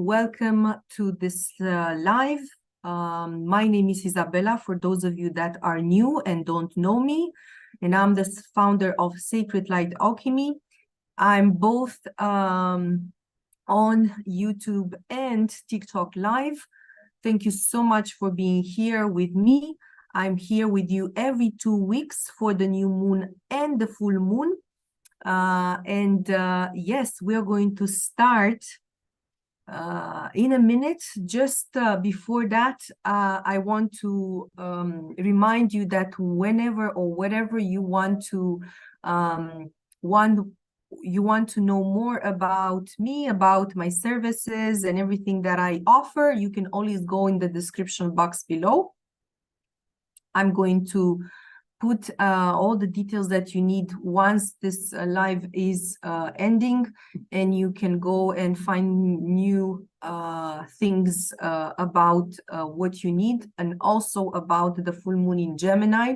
welcome to this live. My name is Isabella, for those of you that are new and don't know me, and I'm the founder of Sacred Light Alchemy. I'm both on YouTube and TikTok Live. Thank you so much for being here with me. I'm here with you every 2 weeks for the new moon and the full moon. Yes, we are going to start in a minute. Just before that, I want to remind you that whenever or whatever you want to know more about me, about my services and everything that I offer, you can always go in the description box below. I'm going to put all the details that you need once this live is ending, and you can go and find new things about what you need, and also about the full moon in Gemini,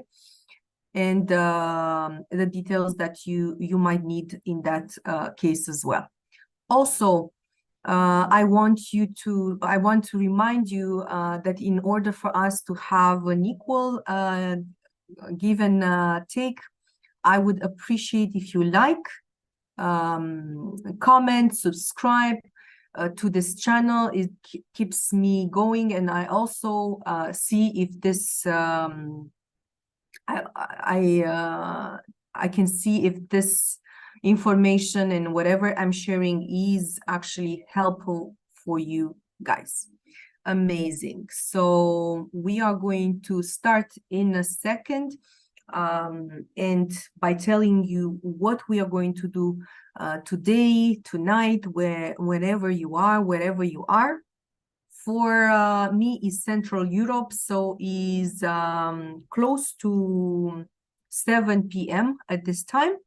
and the details that you might need in that case as well. Also, I want to remind you that in order for us to have an equal give and take, I would appreciate if you like, comment, subscribe to this channel. It keeps me going, and I also see if this I can see if this information and whatever I'm sharing is actually helpful for you guys. Amazing. So we are going to start in a second, and by telling you what we are going to do today, tonight, wherever you are. For me is Central Europe, so is close to 7 p.m. at this time.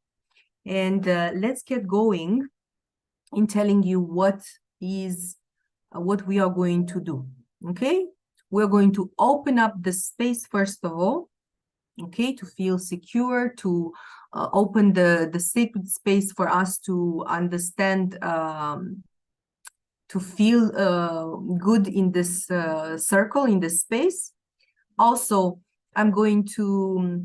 And let's get going in telling you what we are going to do. Okay, we're going to open up the space first of all, okay, to feel secure, to open the sacred space for us to understand, to feel good in this circle, in this space. Also, I'm going to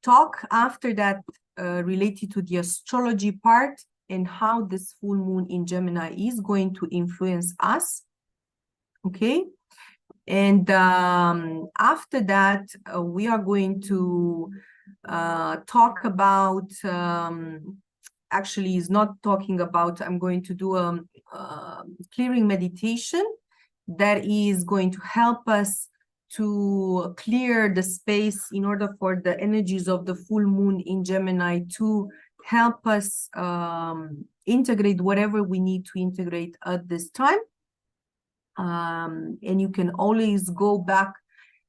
talk after that related to the astrology part and how this full moon in Gemini is going to influence us. Okay, and after that, we are going to talk about, actually is not talking about, I'm going to do a clearing meditation that is going to help us to clear the space in order for the energies of the full moon in Gemini to help us integrate whatever we need to integrate at this time. And you can always go back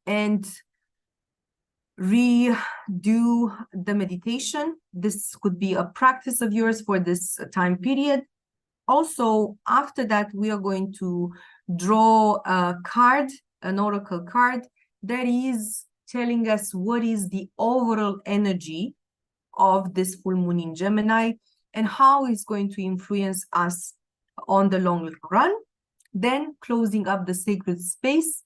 and redo the meditation. This could be a practice of yours for this time period. Also, after that, we are going to draw a card, an oracle card, that is telling us what is the overall energy of this full moon in Gemini and how it's going to influence us on the long run. Then closing up the sacred space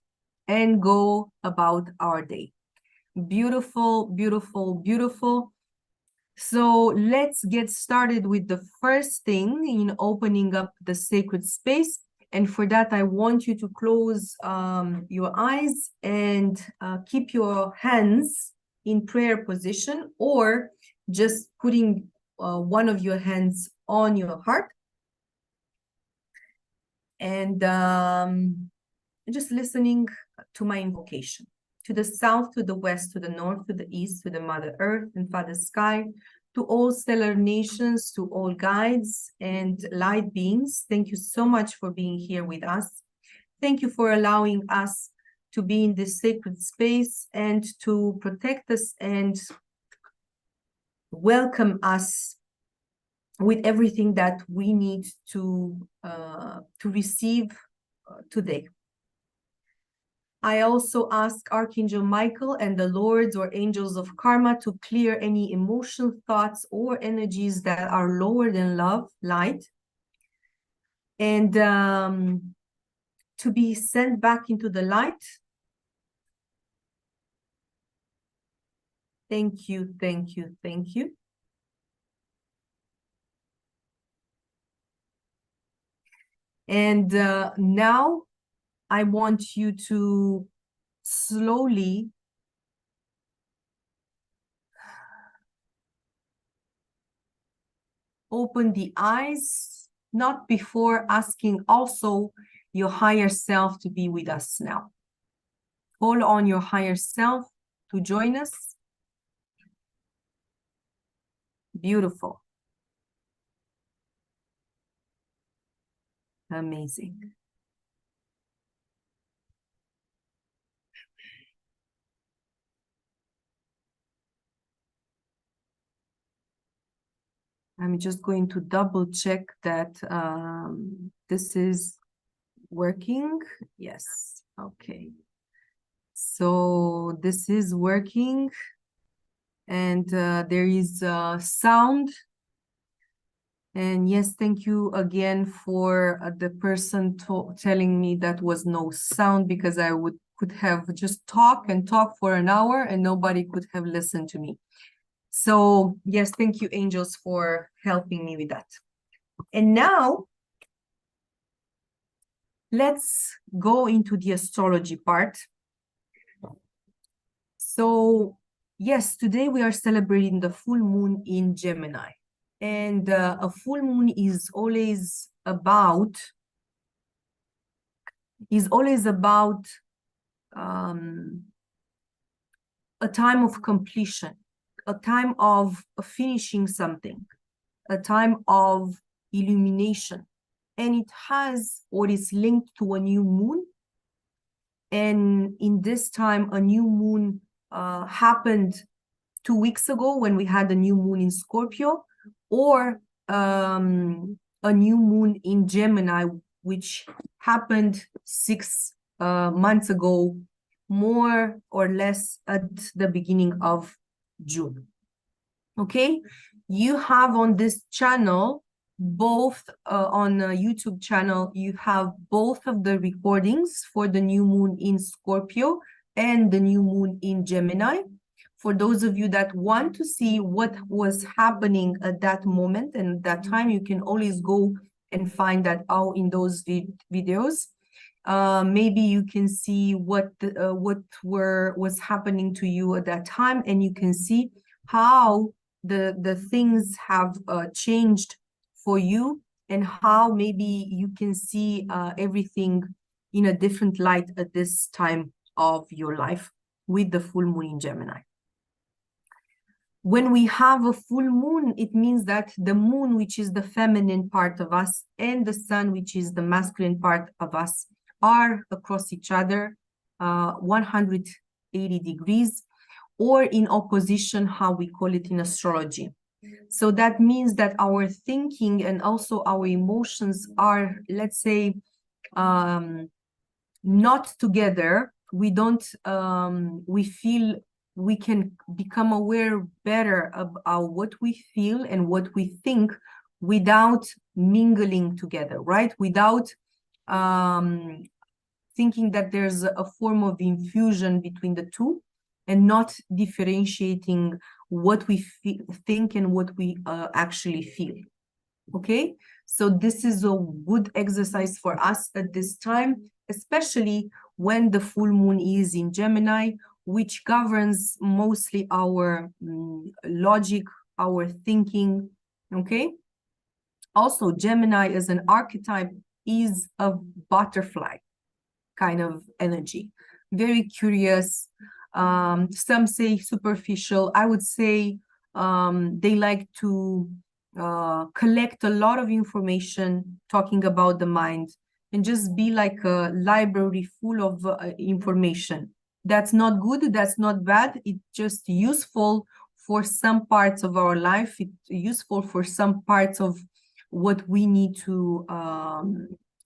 and go about our day. Beautiful, beautiful, beautiful. So let's get started with the first thing in opening up the sacred space. And for that, I want you to close your eyes and keep your hands in prayer position, or just putting one of your hands on your heart. And just listening to my invocation. To the south, to the west, to the north, to the east, to the Mother Earth and Father Sky, to all stellar nations, to all guides and light beings. Thank you so much for being here with us. Thank you for allowing us to be in this sacred space and to protect us and welcome us with everything that we need to receive today. I also ask Archangel Michael and the Lords or Angels of Karma to clear any emotional thoughts or energies that are lower than love, light. And to be sent back into the light. Thank you, thank you, thank you. And now I want you to slowly open the eyes, not before asking also your higher self to be with us now. Call on your higher self to join us. Beautiful. Amazing. I'm just going to double check that this is working. Yes, okay. So this is working, and there is sound. And yes, thank you again for the person telling me that was no sound, because I could have just talk for an hour and nobody could have listened to me. So yes, thank you, angels, for helping me with that. And now let's go into the astrology part. So yes, today we are celebrating the full moon in Gemini. And a full moon is always about a time of completion, a time of finishing something, a time of illumination. And it has, or is linked to, a new moon. And in this time, a new moon happened 2 weeks ago when we had a new moon in Scorpio, or a new moon in Gemini, which happened 6 months ago, more or less at the beginning of June. Okay, you have on this channel, both on a YouTube channel, you have both of the recordings for the new moon in Scorpio and the new moon in Gemini. For those of you that want to see what was happening at that moment and that time, you can always go and find that out in those videos. Maybe you can see what was happening to you at that time, and you can see how the things have changed for you, and how maybe you can see everything in a different light at this time of your life with the full moon in Gemini. When we have a full moon, it means that the moon, which is the feminine part of us, and the sun, which is the masculine part of us, are across each other 180 degrees, or in opposition, how we call it in astrology. So that means that our thinking and also our emotions are, let's say, not together. We don't, we feel we can become aware better about what we feel and what we think without mingling together, right? Without thinking that there's a form of infusion between the two, and not differentiating what we think and what we actually feel. Okay, so this is a good exercise for us at this time, especially when the full moon is in Gemini, which governs mostly our logic, our thinking. Okay, also Gemini as an archetype is a butterfly kind of energy, very curious. Some say superficial. I would say they like to collect a lot of information, talking about the mind, and just be like a library full of information. That's not good, that's not bad. It's just useful for some parts of our life. It's useful for some parts of what we need to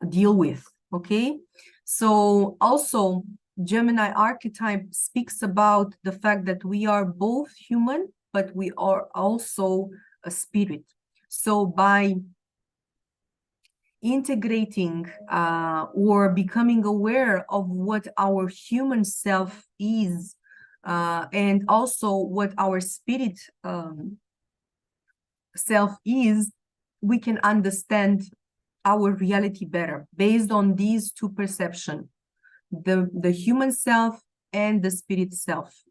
deal with. Okay, so also Gemini archetype speaks about the fact that we are both human, but we are also a spirit. So by integrating or becoming aware of what our human self is, and also what our spirit self is, we can understand our reality better based on these two perceptions, the human self and the spirit self.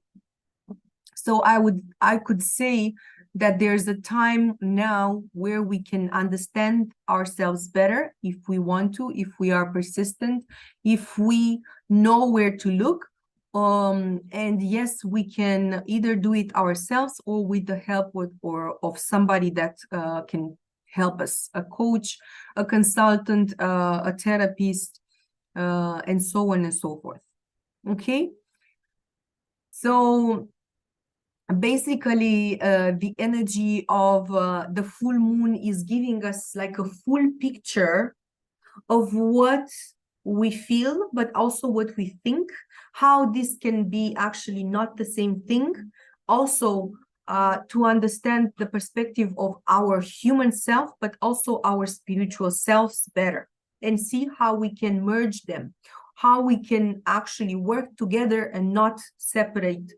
So I could say that there's a time now where we can understand ourselves better if we want to, if we are persistent, if we know where to look. And yes, we can either do it ourselves or with the help of somebody that can help us, a coach, a consultant, a therapist, and so on and so forth. Okay? So basically, the energy of the full moon is giving us like a full picture of what we feel, but also what we think, how this can be actually not the same thing. Also, to understand the perspective of our human self, but also our spiritual selves better, and see how we can merge them, how we can actually work together and not separate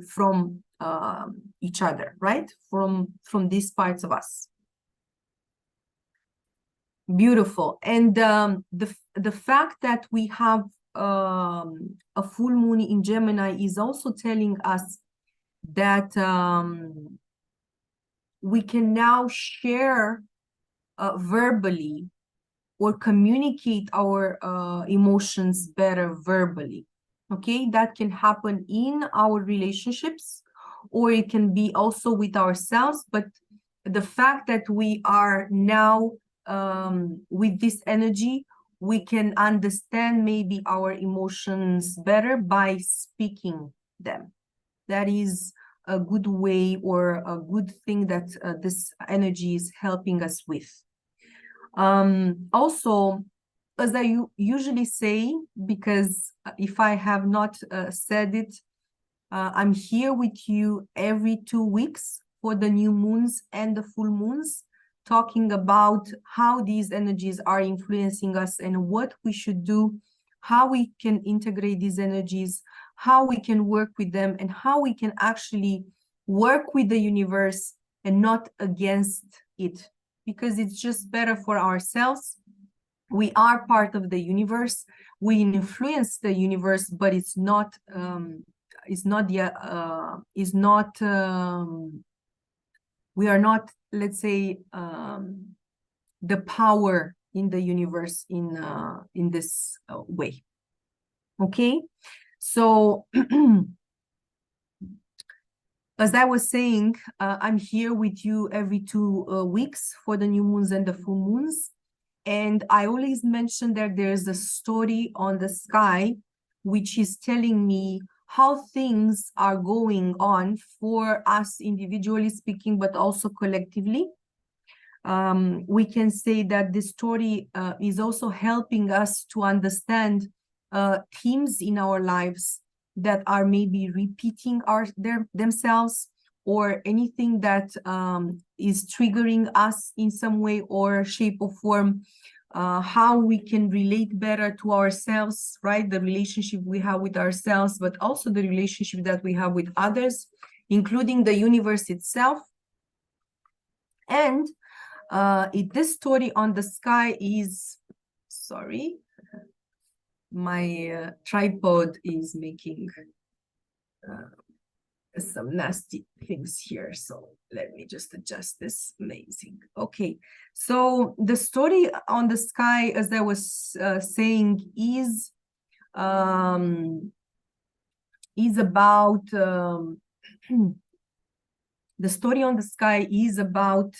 from each other, right? From these parts of us. Beautiful. And the fact that we have a full moon in Gemini is also telling us that we can now share verbally or communicate our emotions better verbally. Okay, that can happen in our relationships, or it can be also with ourselves. But the fact that we are now with this energy, we can understand maybe our emotions better by speaking them. That is a good way or a good thing that this energy is helping us with. Also, as I usually say, because if I have not said it, I'm here with you every 2 weeks for the new moons and the full moons, talking about how these energies are influencing us and what we should do, how we can integrate these energies, how we can work with them, and how we can actually work with the universe and not against it, because it's just better for ourselves. We are part of the universe. We influence the universe, but it's not we are not, let's say, the power in the universe in this way. Okay, so as I was saying, I'm here with you every 2 weeks for the new moons and the full moons. And I always mention that there's a story on the sky, which is telling me how things are going on for us individually speaking, but also collectively. We can say that this story is also helping us to understand themes in our lives that are maybe repeating themselves, or anything that is triggering us in some way or shape or form, how we can relate better to ourselves, right? The relationship we have with ourselves, but also the relationship that we have with others, including the universe itself. And this story on the sky is, sorry, my tripod is making some nasty things here, so let me just adjust this. Amazing. Okay, so the story on the sky, as I was saying, is about the story on the sky is about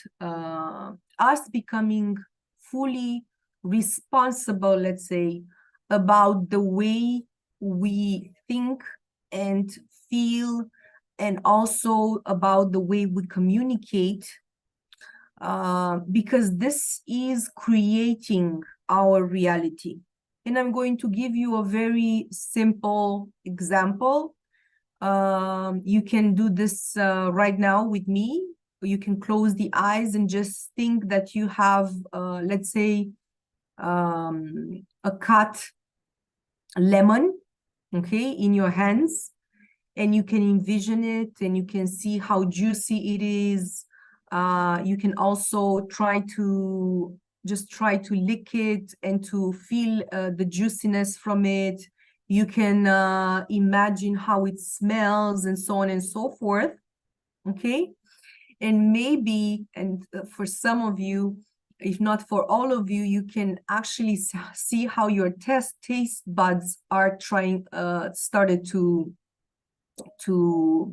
us becoming fully responsible, let's say, about the way we think and feel, and also about the way we communicate, because this is creating our reality. And I'm going to give you a very simple example. You can do this right now with me. you can close the eyes and just think that you have, let's say, a cut lemon, okay, in your hands, and you can envision it and you can see how juicy it is. You can also try to lick it and to feel the juiciness from it. You can imagine how it smells and so on and so forth, okay? And maybe, and for some of you, if not for all of you, you can actually see how your taste buds are started to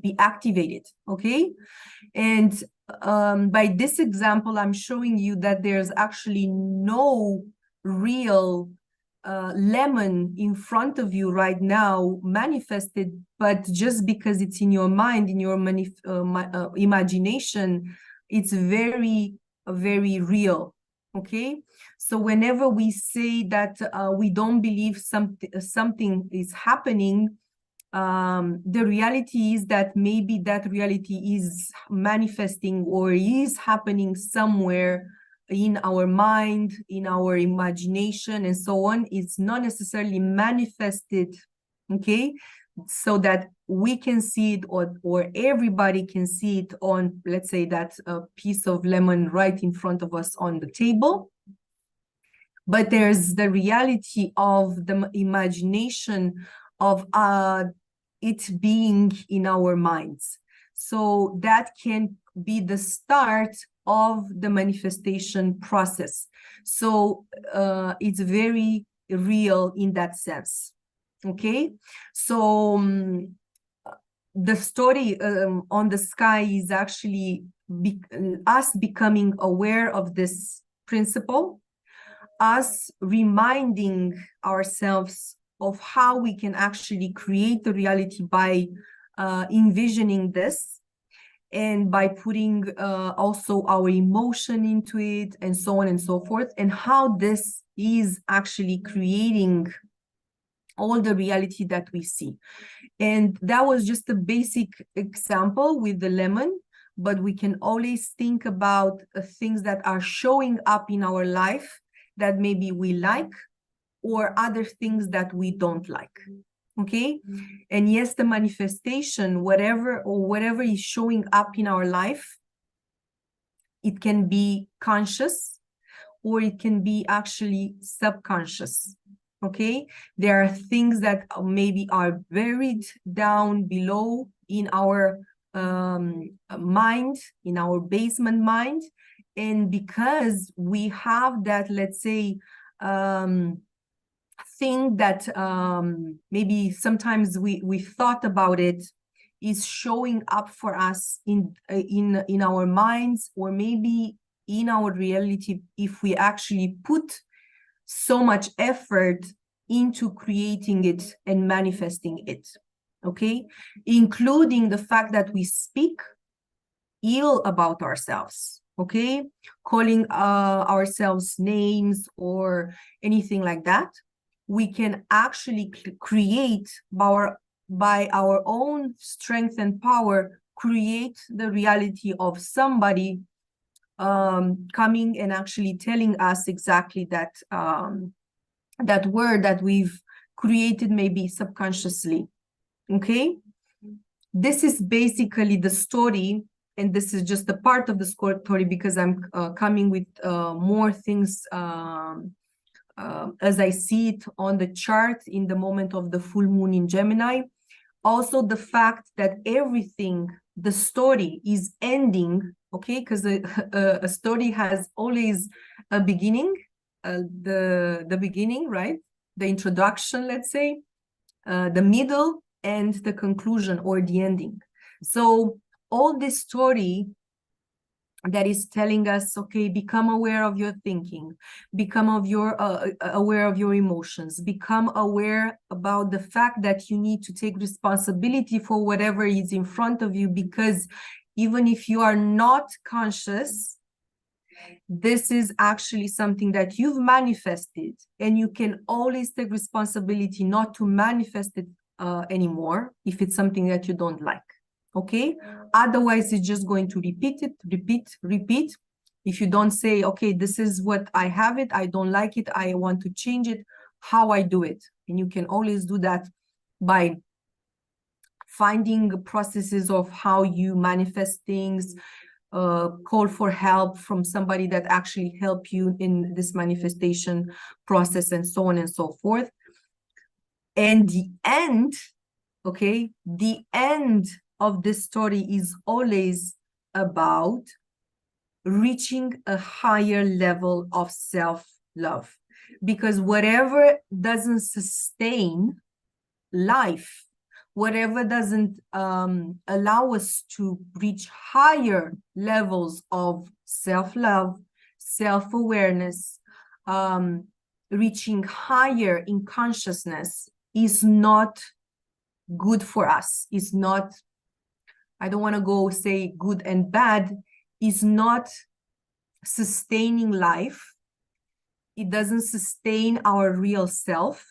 be activated, okay? And by this example, I'm showing you that there's actually no real lemon in front of you right now manifested, but just because it's in your mind, in your imagination, it's very, very real, okay? So whenever we say that we don't believe something is happening, the reality is that maybe that reality is manifesting or is happening somewhere in our mind, in our imagination, and so on. It's not necessarily manifested, okay, so that we can see it, or everybody can see it on, let's say, that piece of lemon right in front of us on the table. But there's the reality of the imagination of it being in our minds. So that can be the start of the manifestation process. So it's very real in that sense, okay? So the story on the sky is actually us becoming aware of this principle, us reminding ourselves of how we can actually create the reality by envisioning this, and by putting also our emotion into it, and so on and so forth, and how this is actually creating all the reality that we see. And that was just a basic example with the lemon, but we can always think about things that are showing up in our life that maybe we like, or other things that we don't like, okay? And yes, the manifestation, whatever is showing up in our life, it can be conscious, or it can be actually subconscious, okay? There are things that maybe are buried down below in our mind, in our basement mind, and because we have that, let's say, thing that maybe sometimes we thought about it, is showing up for us in our minds, or maybe in our reality, if we actually put so much effort into creating it and manifesting it, okay? Including the fact that we speak ill about ourselves, okay? Calling ourselves names or anything like that. We can actually create by our own strength and power, create the reality of somebody coming and actually telling us exactly that that word that we've created, maybe subconsciously, okay? This is basically the story, and this is just a part of the story, because I'm coming with more things as I see it on the chart in the moment of the full moon in Gemini. Also the fact that everything, the story is ending, okay? Because a story has always a beginning, the beginning, right? The introduction, let's say, the middle, and the conclusion, or the ending. So all this story that is telling us, okay, become aware of your thinking, become aware of your emotions, become aware about the fact that you need to take responsibility for whatever is in front of you, because even if you are not conscious, this is actually something that you've manifested, and you can always take responsibility not to manifest it anymore if it's something that you don't like, Okay, otherwise it's just going to repeat it, repeat. If you don't say, okay, this is what I have it, I don't like it, I want to change it, how I do it. And you can always do that by finding processes of how you manifest things, call for help from somebody that actually help you in this manifestation process, and so on and so forth. And the end, okay, the end of this story is always about reaching a higher level of self-love, because whatever doesn't sustain life, whatever doesn't allow us to reach higher levels of self-love, self-awareness, reaching higher in consciousness, is not good for us. Is not, I don't want to go say good and bad, is not sustaining life. It doesn't sustain our real self.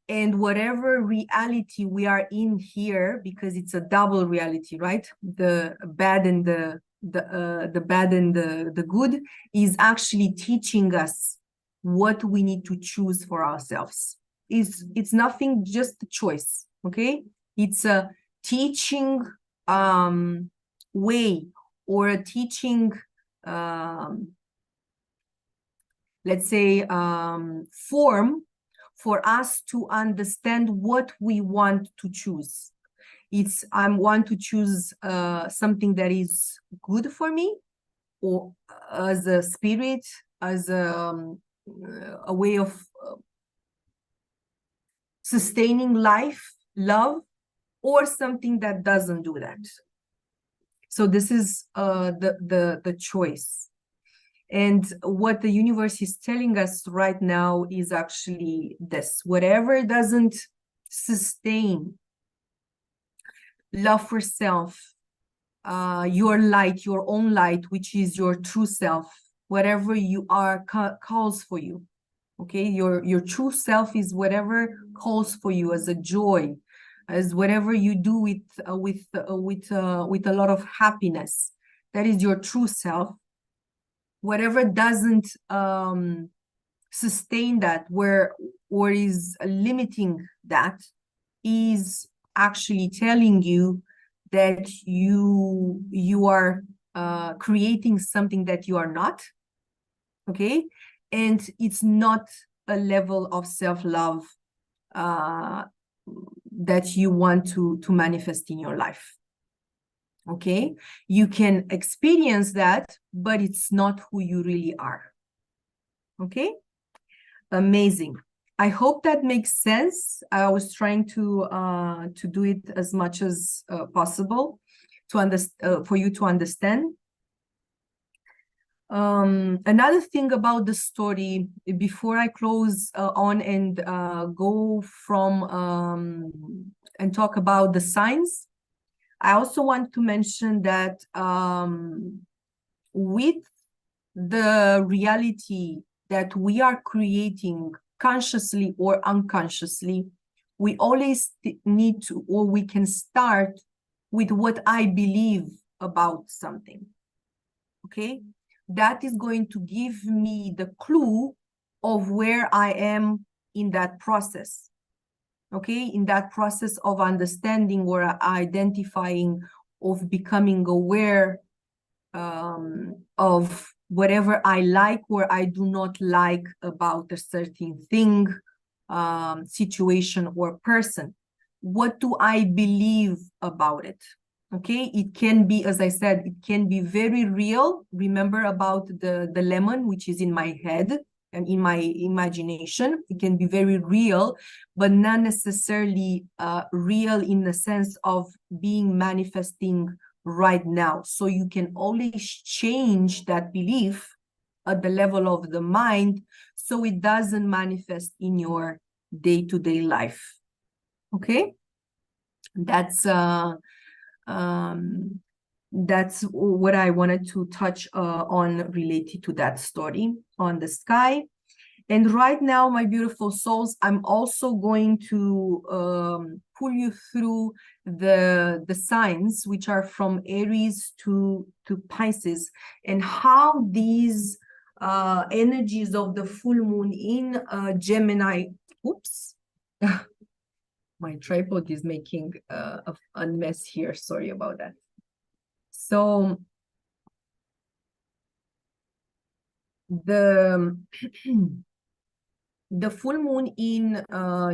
And whatever reality we are in here, because it's a double reality, right? The bad and the bad and the good is actually teaching us what we need to choose for ourselves. It's nothing, just a choice, okay? It's a teaching way, or a teaching let's say form, for us to understand what we want to choose. It's, I want to choose something that is good for me, or as a spirit, as a way of sustaining life, love, or something that doesn't do that. So this is the choice. And what the universe is telling us right now is actually this: whatever doesn't sustain love for self, your light, your own light, which is your true self, whatever you are calls for you. Okay, your true self is whatever calls for you as a joy, as whatever you do with a lot of happiness. That is your true self. Whatever doesn't sustain that, or is limiting that, is actually telling you that you are creating something that you are not. Okay, and it's not a level of self-love that you want to manifest in your life. Okay, you can experience that, but it's not who you really are. Okay, amazing. I hope that makes sense. I was trying to do it as much as possible to for you to understand. Another thing about the story, before I close on and go from and talk about the signs, I also want to mention that with the reality that we are creating consciously or unconsciously, we always need to, or we can start with what I believe about something. Okay, that is going to give me the clue of where I am in that process. Okay, in that process of understanding or identifying, of becoming aware of whatever I like or I do not like about a certain thing, situation, or person. What do I believe about it? Okay, it can be, as I said, it can be very real. Remember about the lemon, which is in my head and in my imagination. It can be very real, but not necessarily real in the sense of being manifesting right now. So you can always change that belief at the level of the mind, so it doesn't manifest in your day-to-day life. Okay, that's what I wanted to touch on related to that story on the sky. And right now, my beautiful souls, I'm also going to pull you through the signs which are from Aries to Pisces, and how these energies of the full moon in Gemini. Oops. My tripod is making a mess here. Sorry about that. So the the full moon in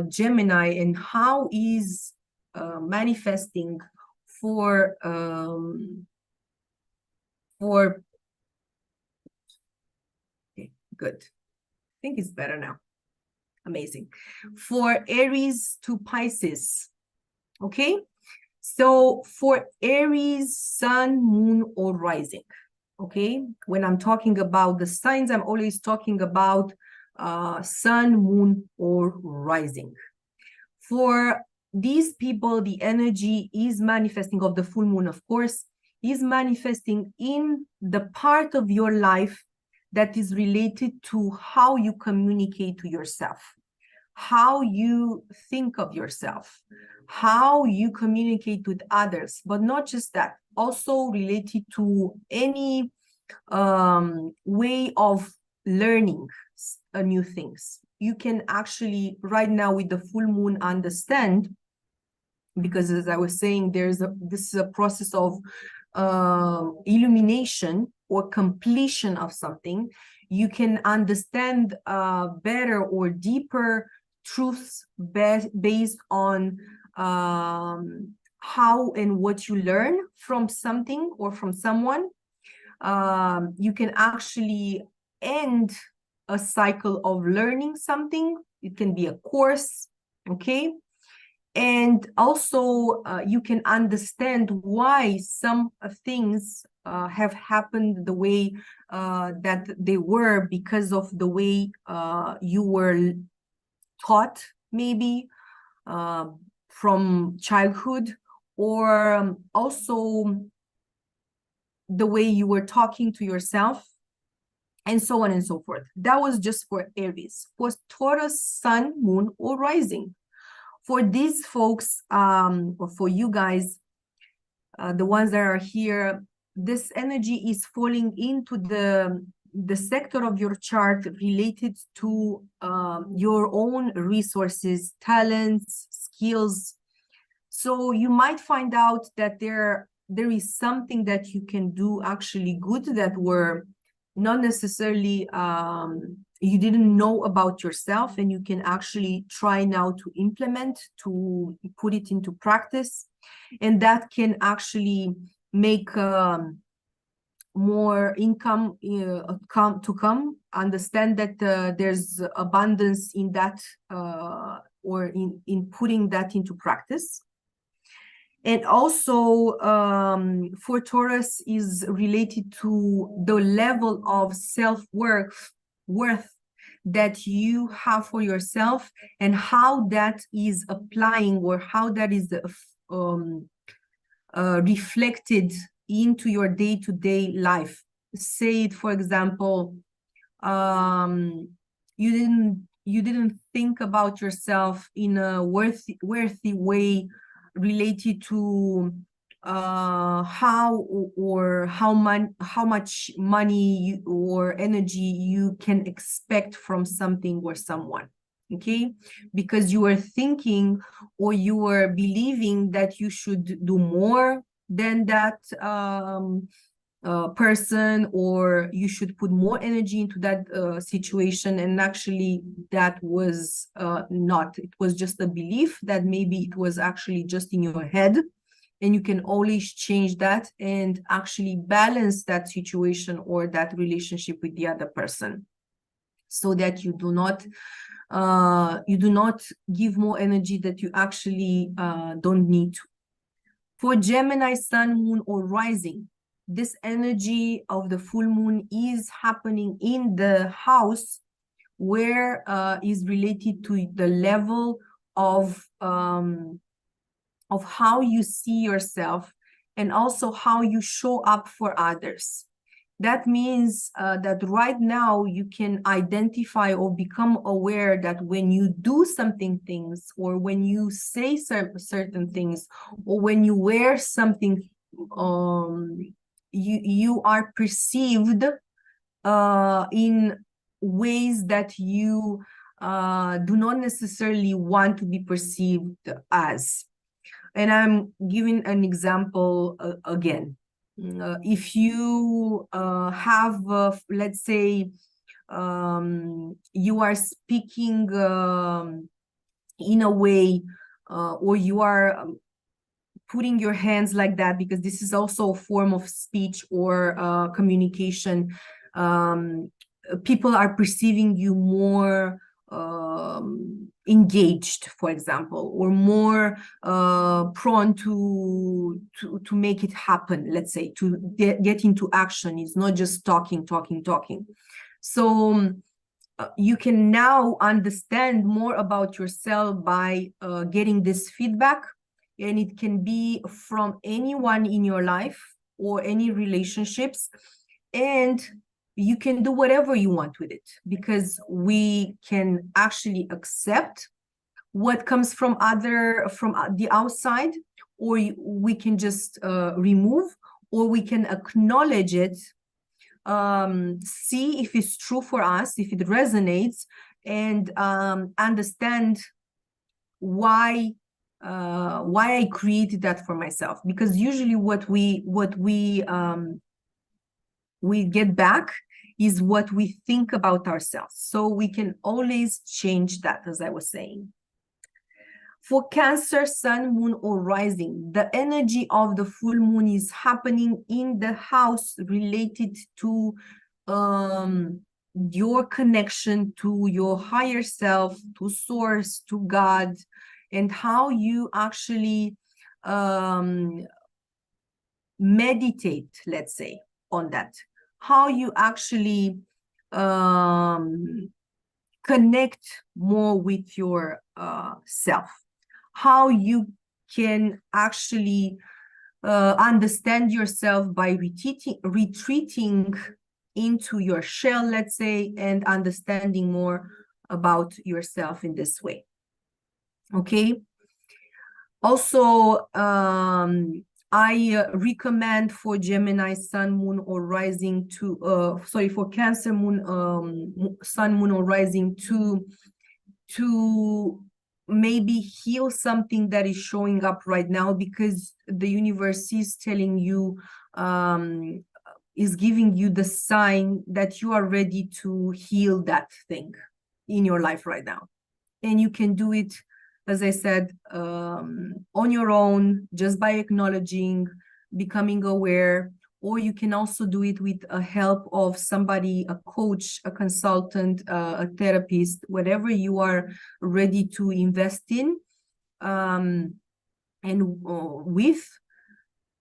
Gemini, and how is manifesting for okay, good. I think it's better now. Amazing. For Aries to Pisces. Okay. So for Aries, sun, moon, or rising. Okay. When I'm talking about the signs, I'm always talking about sun, moon, or rising. For these people, the energy is manifesting of the full moon, of course, is manifesting in the part of your life that is related to how you communicate to yourself, how you think of yourself, how you communicate with others, but not just that, also related to any way of learning new things. You can actually right now with the full moon understand, because as I was saying, this is a process of illumination or completion of something. You can understand better or deeper truths based on how and what you learn from something or from someone. You can actually end a cycle of learning something. It can be a course, okay? And also you can understand why some things have happened the way that they were, because of the way you were taught, maybe from childhood, or also the way you were talking to yourself, and so on and so forth. That was just for Aries. For Taurus, sun, moon, or rising. For these folks, or for you guys, the ones that are here, this energy is falling into the sector of your chart related to your own resources, talents, skills. So you might find out that there is something that you can do actually good that were not necessarily you didn't know about yourself, and you can actually try now to implement, to put it into practice, and that can actually make more income come. Understand that there's abundance in that, or in putting that into practice. And also for Taurus is related to the level of self-worth that you have for yourself, and how that is applying, or how that is reflected into your day-to-day life. Say it, for example, you didn't think about yourself in a worthy way related to how much money or energy you can expect from something or someone, okay? Because you were thinking, or you were believing that you should do more than that person, or you should put more energy into that situation, and actually that was not. It was just a belief that maybe it was actually just in your head, and you can always change that and actually balance that situation or that relationship with the other person, so that you do not give more energy that you actually don't need to. For Gemini, sun, moon, or rising, this energy of the full moon is happening in the house where is related to the level of how you see yourself, and also how you show up for others. That means that right now you can identify or become aware that when you do things, or when you say certain things, or when you wear something, you are perceived in ways that you do not necessarily want to be perceived as. And I'm giving an example again. If you have, let's say, you are speaking in a way, or you are putting your hands like that, because this is also a form of speech or communication, people are perceiving you more engaged, for example, or more prone to make it happen, let's say, to get into action. It's not just talking. So you can now understand more about yourself by getting this feedback, and it can be from anyone in your life or any relationships, and you can do whatever you want with it, because we can actually accept what comes from the outside, or we can just remove, or we can acknowledge it, see if it's true for us, if it resonates, and understand why I created that for myself. Because usually what we get back is what we think about ourselves. So we can always change that, as I was saying. For Cancer, Sun, Moon, or Rising, the energy of the full moon is happening in the house related to your connection to your higher self, to Source, to God, and how you actually meditate, let's say, on that. How you actually connect more with your self. How you can actually understand yourself by retreating into your shell, let's say, and understanding more about yourself in this way. Okay. Also, I recommend for Gemini, Sun, Moon, or Rising to, for Cancer, Moon, Sun, Moon, or Rising to maybe heal something that is showing up right now, because the universe is telling you, is giving you the sign that you are ready to heal that thing in your life right now. And you can do it, as I said, on your own, just by acknowledging, becoming aware, or you can also do it with a help of somebody, a coach, a consultant, a therapist, whatever you are ready to invest in, and with.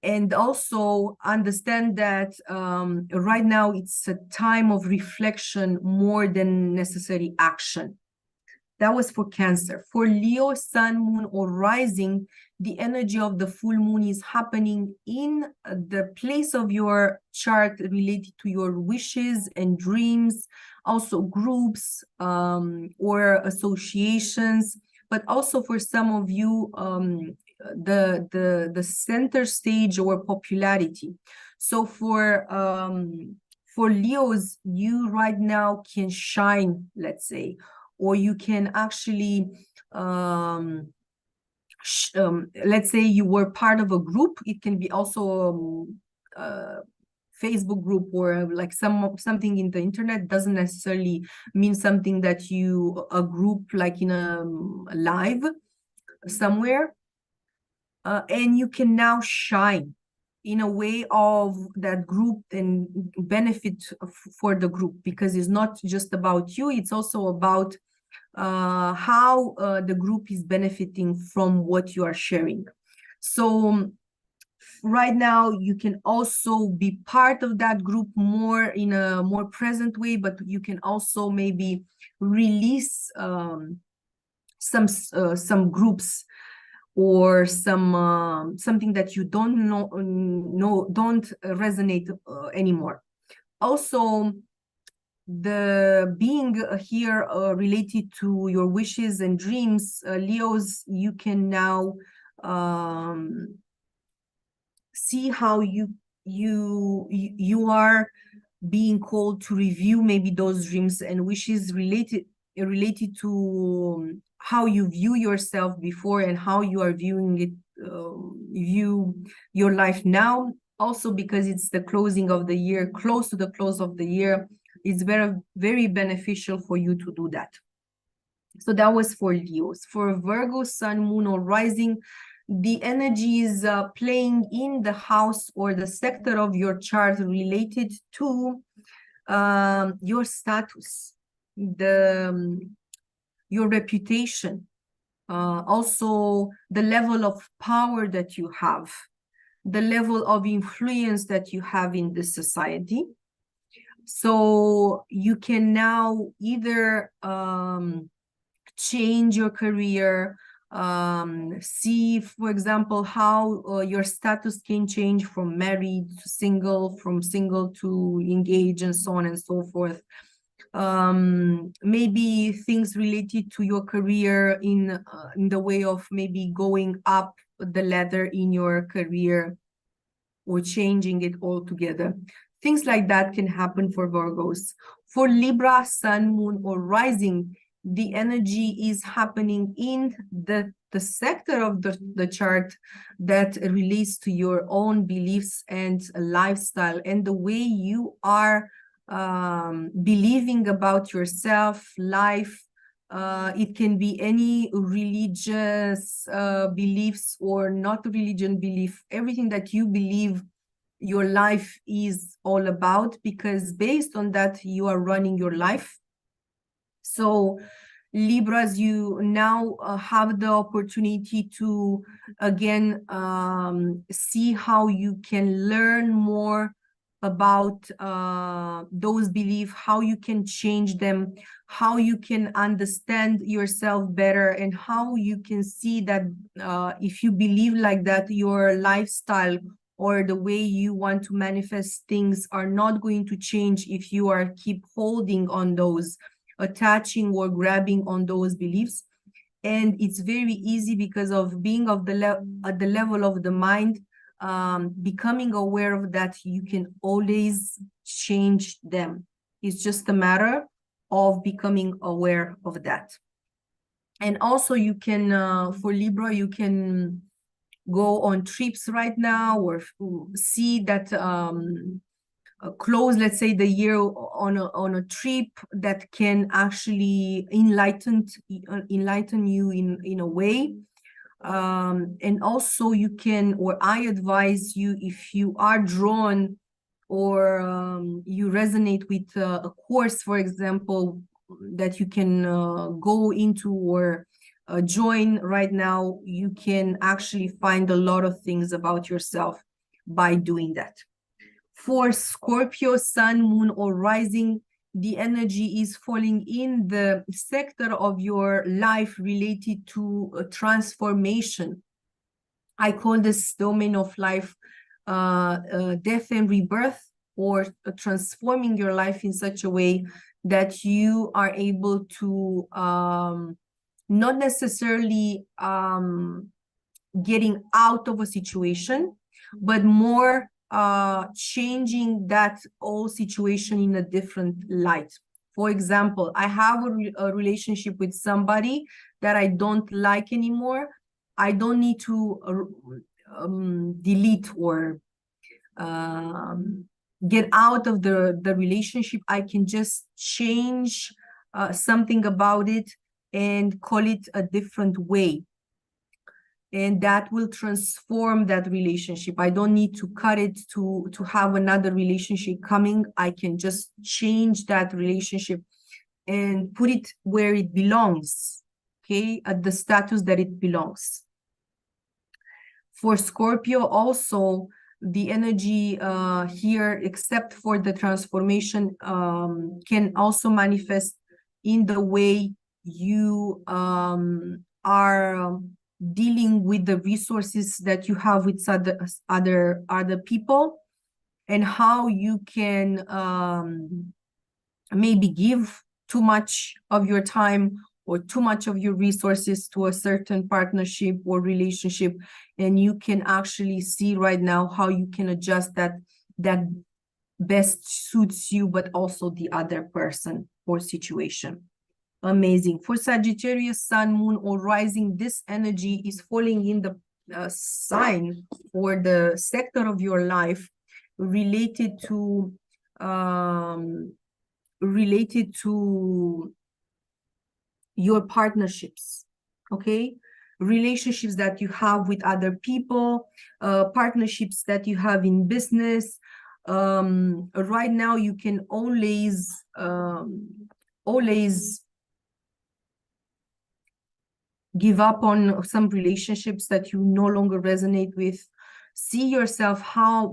And also understand that right now it's a time of reflection more than necessary action. That was for Cancer. For Leo, Sun, Moon, or Rising, the energy of the full moon is happening in the place of your chart related to your wishes and dreams, also groups or associations, but also for some of you, the center stage or popularity. So for Leos, you right now can shine, let's say, or you can actually, let's say you were part of a group. It can be also Facebook group, or like something in the internet. Doesn't necessarily mean something that a group like in a live somewhere. And you can now shine in a way of that group and benefit for the group, because it's not just about you, it's also about how the group is benefiting from what you are sharing. So right now you can also be part of that group more in a more present way, but you can also maybe release some groups or something that you don't resonate anymore. Also, the being here related to your wishes and dreams, Leos, you can now see how you are being called to review maybe those dreams and wishes related to how you view yourself before and how you are viewing it, view your life now. Also, because it's the closing of the year, close to the close of the year, it's very, very beneficial for you to do that. So that was for Leos. For Virgo, Sun, Moon, or Rising, the energy is playing in the house or the sector of your chart related to your status, your reputation, also the level of power that you have, the level of influence that you have in the society. So you can now either change your career, see, for example, how your status can change from married to single, from single to engaged, and so on and so forth. Maybe things related to your career in the way of maybe going up the ladder in your career or changing it altogether. Things like that can happen for Virgos. For Libra, Sun, Moon, or Rising, the energy is happening in the sector of the chart that relates to your own beliefs and lifestyle and the way you are believing about yourself, life. It can be any religious beliefs or not religion belief, everything that you believe your life is all about, because based on that, you are running your life. So Libras, you now have the opportunity to, again, see how you can learn more about those beliefs, how you can change them, how you can understand yourself better, and how you can see that if you believe like that, your lifestyle or the way you want to manifest things are not going to change if you are keep holding on those, attaching or grabbing on those beliefs. And it's very easy because of being at the level of the mind, becoming aware of that, you can always change them. It's just a matter of becoming aware of that. And also you can, for Libra, you can go on trips right now or see that close, let's say, the year on a trip that can actually enlighten you in a way. And also you can, or I advise you, if you are drawn or you resonate with a course, for example, that you can go into or join right now, you can actually find a lot of things about yourself by doing that. For Scorpio, Sun, Moon, or Rising, the energy is falling in the sector of your life related to a transformation. I call this domain of life death and rebirth, or transforming your life in such a way that you are able to not necessarily getting out of a situation, but more changing that old situation in a different light. For example, I have a relationship with somebody that I don't like anymore. I don't need to delete or get out of the relationship. I can just change something about it and call it a different way. And that will transform that relationship. I don't need to cut it to have another relationship coming. I can just change that relationship and put it where it belongs, okay, at the status that it belongs. For Scorpio also, the energy here, except for the transformation, can also manifest in the way you are dealing with the resources that you have with other people. and how you can maybe give too much of your time or too much of your resources to a certain partnership or relationship, and you can actually see right now how you can adjust that best suits you, but also the other person or situation. Amazing. For Sagittarius, sun, moon, or rising, this energy is falling in the sign or the sector of your life related to your partnerships, okay? Relationships that you have with other people, partnerships that you have in business. Right now, you can always give up on some relationships that you no longer resonate with. See yourself how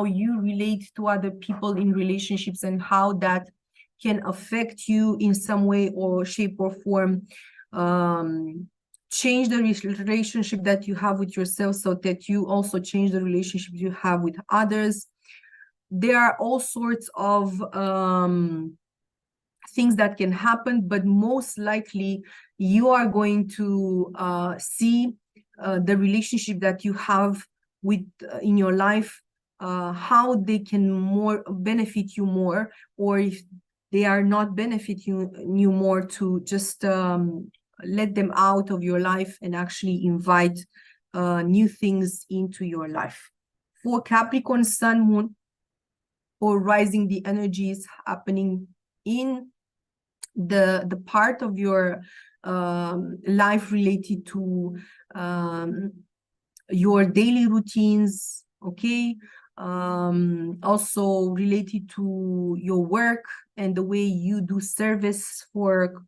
you relate to other people in relationships and how that can affect you in some way or shape or form. Change the relationship that you have with yourself so that you also change the relationship you have with others. There are all sorts of things that can happen, but most likely you are going to see the relationship that you have with in your life, how they can more benefit you more, or if they are not benefiting you more, to just let them out of your life and actually invite new things into your life. For Capricorn, sun, moon, or rising, the energy is happening in the part of your life related to your daily routines, okay? Also related to your work and the way you do service for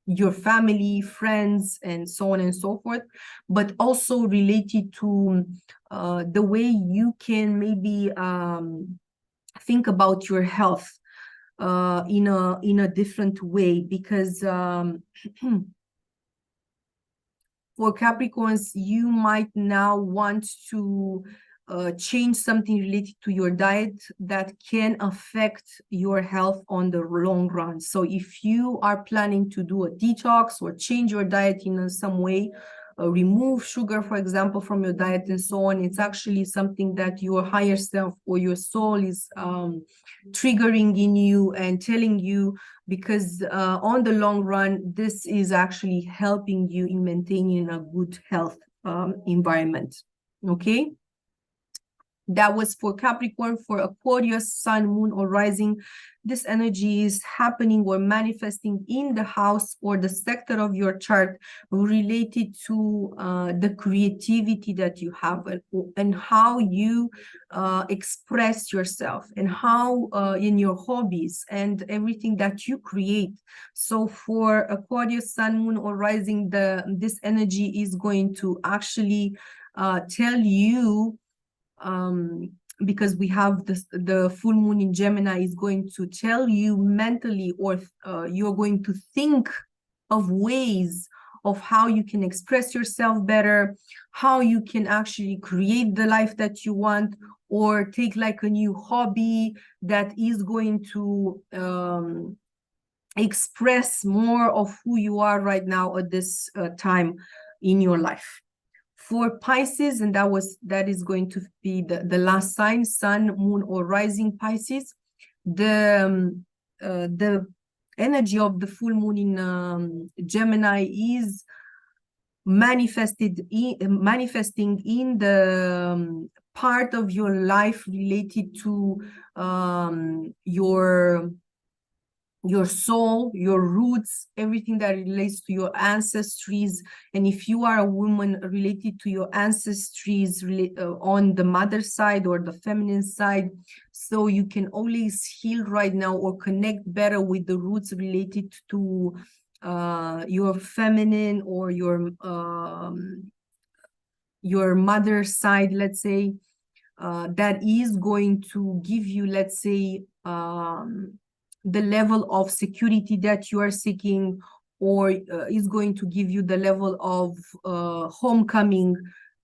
your family, friends, and so on and so forth, but also related to the way you can maybe think about your health in a different way, because for Capricorns, you might now want to change something related to your diet that can affect your health on the long run. So if you are planning to do a detox or change your diet in some way, remove sugar, for example, from your diet and so on, it's actually something that your higher self or your soul is triggering in you and telling you, because on the long run, this is actually helping you in maintaining a good health environment, okay? That was for Capricorn. For Aquarius, sun, moon, or rising, this energy is happening or manifesting in the house or the sector of your chart related to the creativity that you have, and how you express yourself, and how in your hobbies and everything that you create. So for Aquarius, sun, moon, or rising, this energy is going to actually tell you, because we have the full moon in Gemini, is going to tell you mentally, or you're going to think of ways of how you can express yourself better, how you can actually create the life that you want, or take like a new hobby that is going to express more of who you are right now at this time in your life. For Pisces, and that is going to be the last sign, sun, moon, or rising Pisces, the energy of the full moon in Gemini is manifesting in the part of your life related to your soul, your roots, everything that relates to your ancestries. And if you are a woman, related to your ancestries on the mother side or the feminine side, so you can always heal right now or connect better with the roots related to your feminine or your mother side, let's say, that is going to give you, let's say, the level of security that you are seeking, or is going to give you the level of homecoming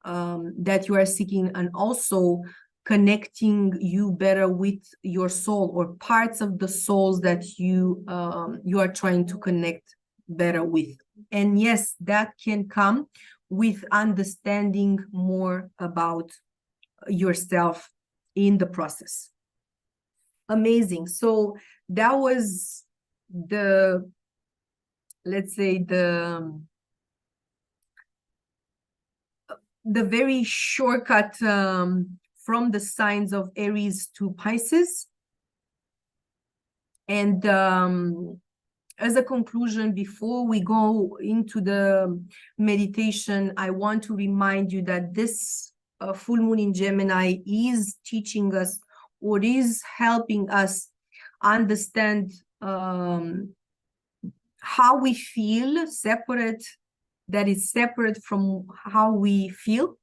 that you are seeking, and also connecting you better with your soul, or parts of the souls that you are trying to connect better with. And yes, that can come with understanding more about yourself in the process. Amazing. So that was the, let's say, the very shortcut from the signs of Aries to Pisces. And as a conclusion, before we go into the meditation, I want to remind you that this full moon in Gemini is teaching us, or is helping us understand how we feel separate, that is separate from how we feel,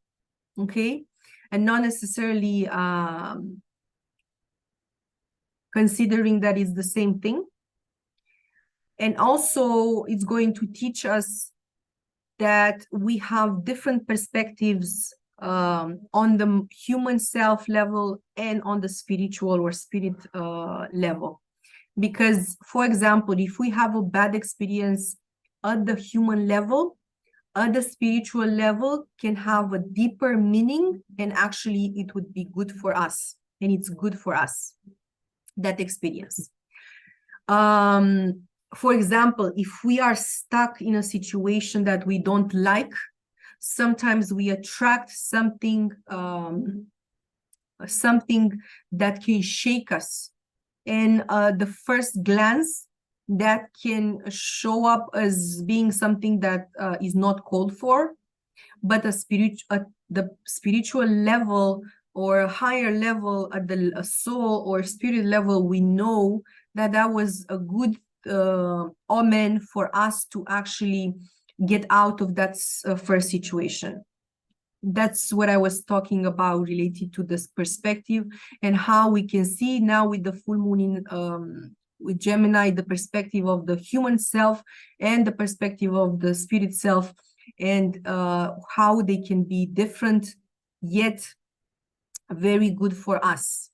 okay? And not necessarily considering that it's the same thing. And also it's going to teach us that we have different perspectives on the human self level and on the spiritual or spirit level. Because, for example, if we have a bad experience at the human level, at the spiritual level can have a deeper meaning, and actually it would be good for us, and it's good for us, that experience. For example, if we are stuck in a situation that we don't like, sometimes we attract something that can shake us, and the first glance that can show up as being something that is not called for, but at the spiritual level or a higher level, at the soul or spirit level, we know that that was a good omen for us to actually get out of that first situation. That's what I was talking about related to this perspective, and how we can see now with the full moon in with Gemini, the perspective of the human self and the perspective of the spirit self, and how they can be different yet very good for us.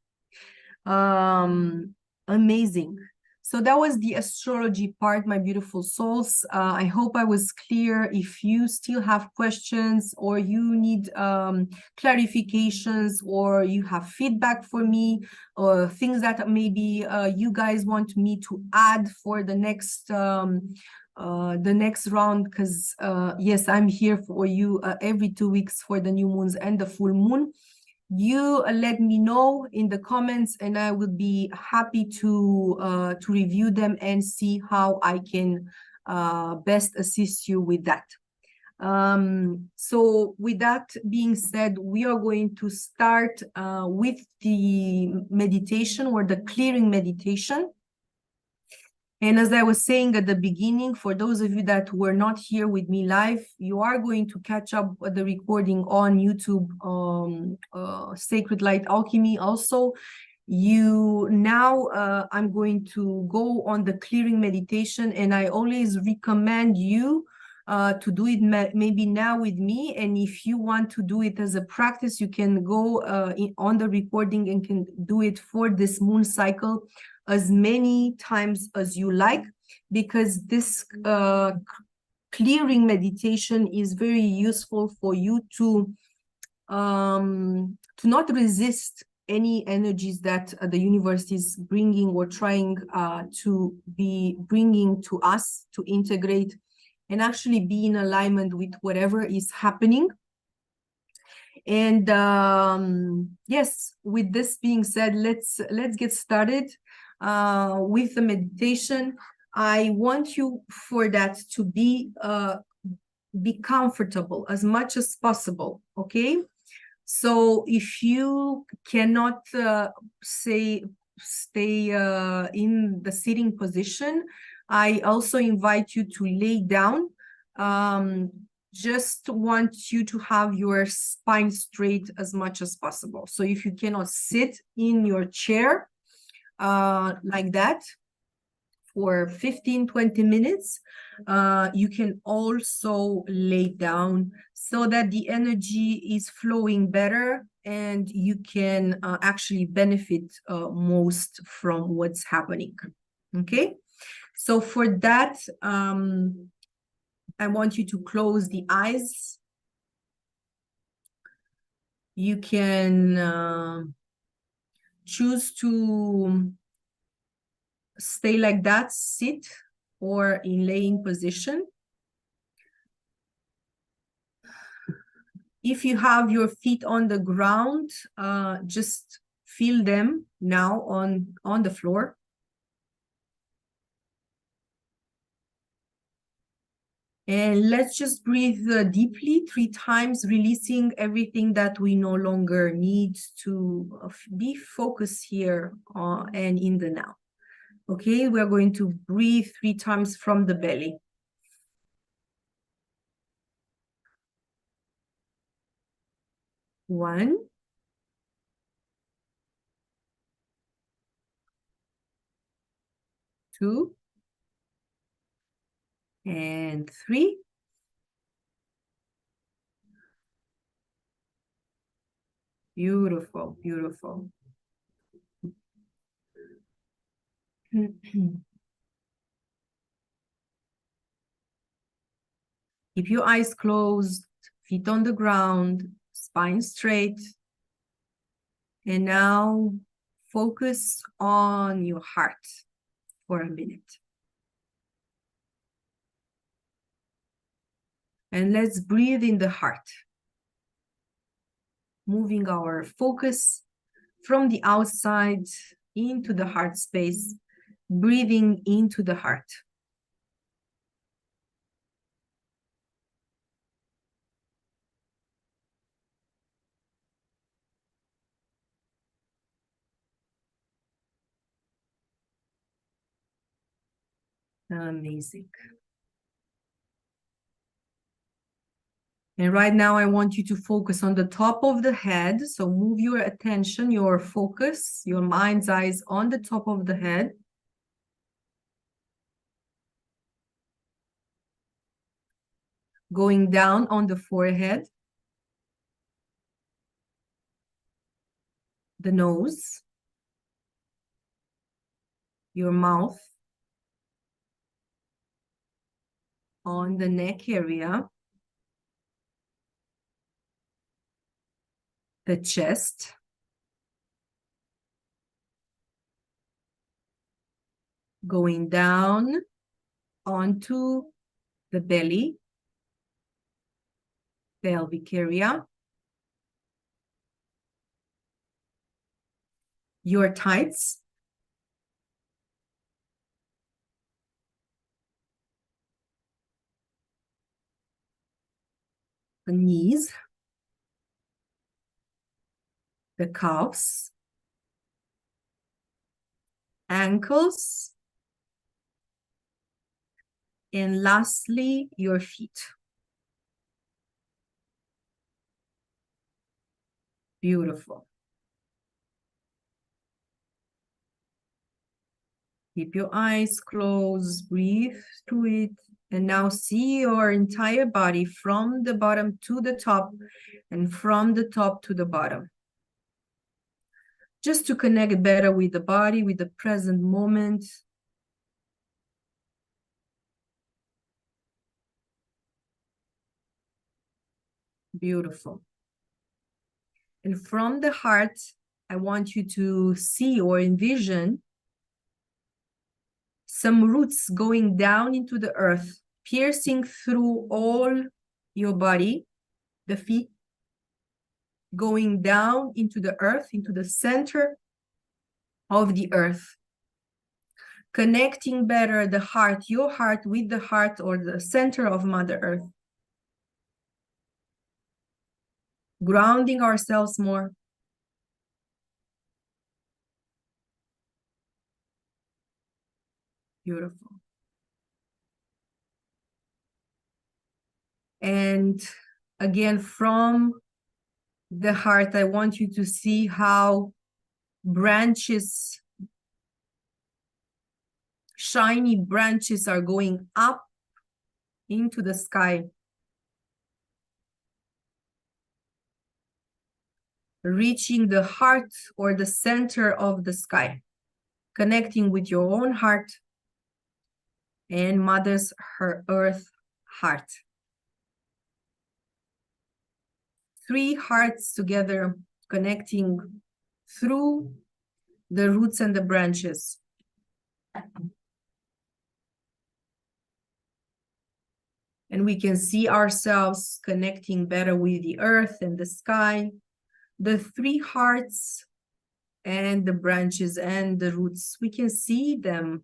Amazing. So that was the astrology part, my beautiful souls. I hope I was clear. If you still have questions, or you need clarifications, or you have feedback for me, or things that maybe you guys want me to add for the next round, because yes, I'm here for you every 2 weeks for the new moons and the full moon. You let me know in the comments, and I will be happy to review them and see how I can best assist you with that. So with that being said, we are going to start with the meditation, or the clearing meditation. And as I was saying at the beginning, for those of you that were not here with me live, you are going to catch up with the recording on YouTube, Sacred Light Alchemy also. I'm going to go on the clearing meditation, and I always recommend you to do it maybe now with me. And if you want to do it as a practice, you can go on the recording and can do it for this moon cycle as many times as you like, because this clearing meditation is very useful for you to not resist any energies that the universe is bringing or trying to be bringing to us, to integrate and actually be in alignment with whatever is happening. And yes, with this being said, let's get started with the meditation. I want you for that to be comfortable as much as possible, okay? So if you cannot stay in the sitting position, I also invite you to lay down. Just want you to have your spine straight as much as possible. So if you cannot sit in your chair like that for 15-20 minutes. You can also lay down so that the energy is flowing better and you can actually benefit most from what's happening. Okay, so for that, I want you to close the eyes. You can choose to stay like that, sit, or in laying position. If you have your feet on the ground, just feel them now on the floor. And let's just breathe deeply 3 times, releasing everything that we no longer need to be focused here and in the now. Okay, we're going to breathe 3 times from the belly. 1, 2, and 3. Beautiful, beautiful. Keep your eyes closed, feet on the ground, spine straight. And now focus on your heart for a minute. And let's breathe in the heart, moving our focus from the outside into the heart space, breathing into the heart. Amazing. And right now, I want you to focus on the top of the head. So move your attention, your focus, your mind's eyes on the top of the head. Going down on the forehead, the nose, your mouth, on the neck area, the chest, going down onto the belly, pelvic area, your tights, the knees, the calves, ankles, and lastly, your feet. Beautiful. Keep your eyes closed, breathe through it, and now see your entire body from the bottom to the top and from the top to the bottom. Just to connect better with the body, with the present moment. Beautiful. And from the heart, I want you to see or envision some roots going down into the earth, piercing through all your body, the feet, going down into the earth, into the center of the earth, connecting better the heart, your heart with the heart or the center of Mother Earth, grounding ourselves more. Beautiful. And again, from the heart, I want you to see how branches Shiny branches are going up into the sky, reaching the heart or the center of the sky, connecting with your own heart and Mother's her Earth heart. 3 hearts together, connecting through the roots and the branches. And we can see ourselves connecting better with the earth and the sky, the 3 hearts and the branches and the roots. We can see them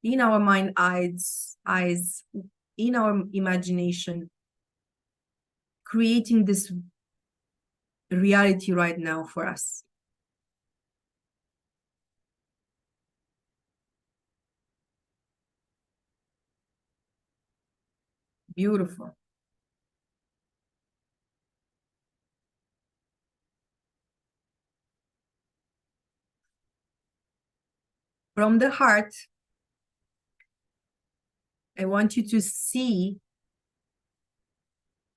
in our mind eyes, in our imagination, creating this reality right now for us. Beautiful. From the heart, I want you to see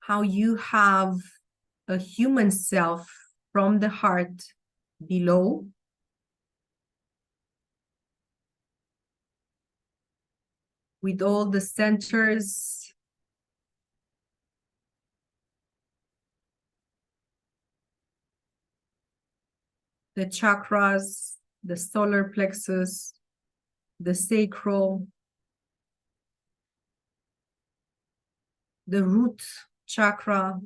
how you have a human self from the heart below, with all the centers, the chakras, the solar plexus, the sacral, the root chakra,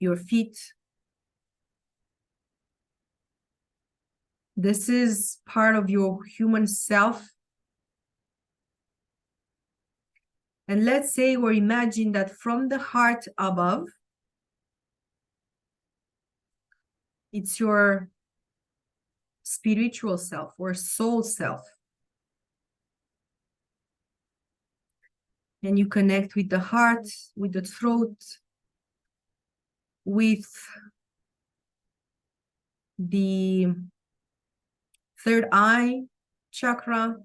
your feet. This is part of your human self. And let's say or imagine that from the heart above, it's your spiritual self or soul self. And you connect with the heart, with the throat, with the third eye chakra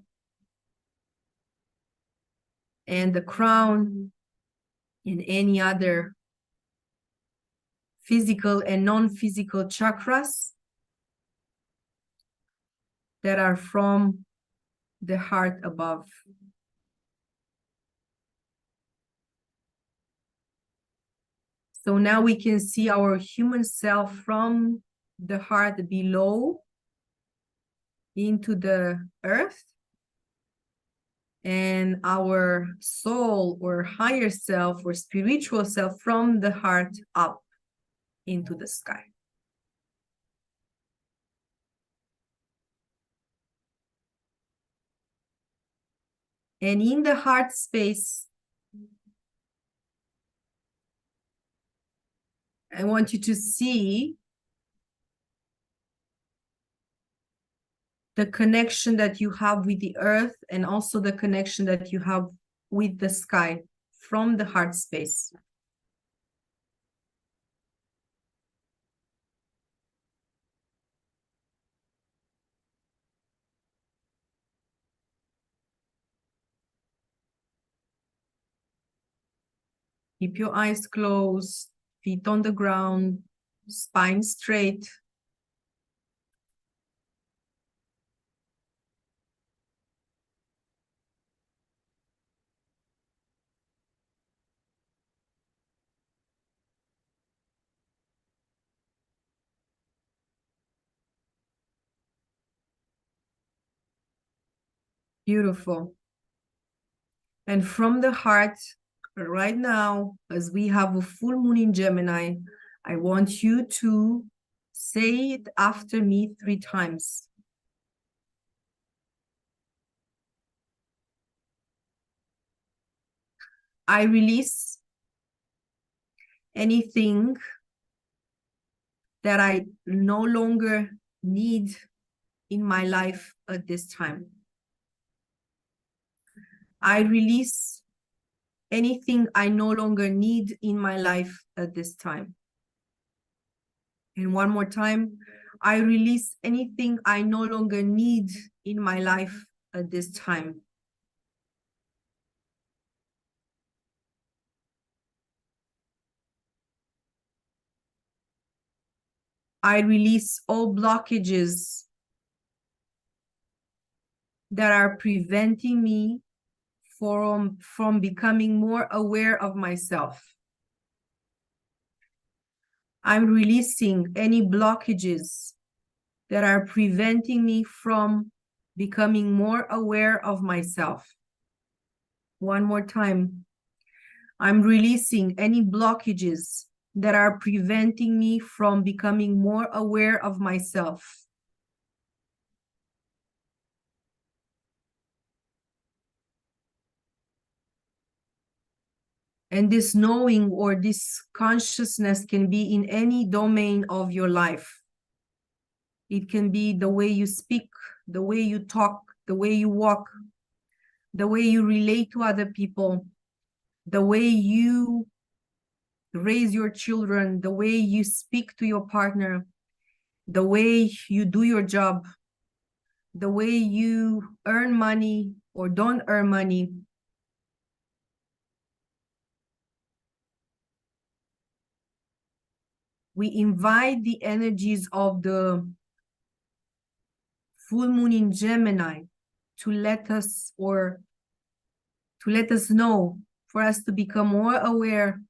and the crown and any other physical and non-physical chakras that are from the heart above. So now we can see our human self from the heart below into the earth, and our soul or higher self or spiritual self from the heart up into the sky. And in the heart space, I want you to see the connection that you have with the earth and also the connection that you have with the sky from the heart space. Keep your eyes closed, feet on the ground, spine straight. Beautiful. And from the heart, right now, as we have a full moon in Gemini, I want you to say it after me 3 times. I release anything that I no longer need in my life at this time. I release anything I no longer need in my life at this time. And one more time, I release anything I no longer need in my life at this time. I release all blockages that are preventing me from becoming more aware of myself. I'm releasing any blockages that are preventing me from becoming more aware of myself. One more time. I'm releasing any blockages that are preventing me from becoming more aware of myself. And this knowing or this consciousness can be in any domain of your life. It can be the way you speak, the way you talk, the way you walk, the way you relate to other people, the way you raise your children, the way you speak to your partner, the way you do your job, the way you earn money or don't earn money. We invite the energies of the full moon in Gemini to let us know, for us to become more aware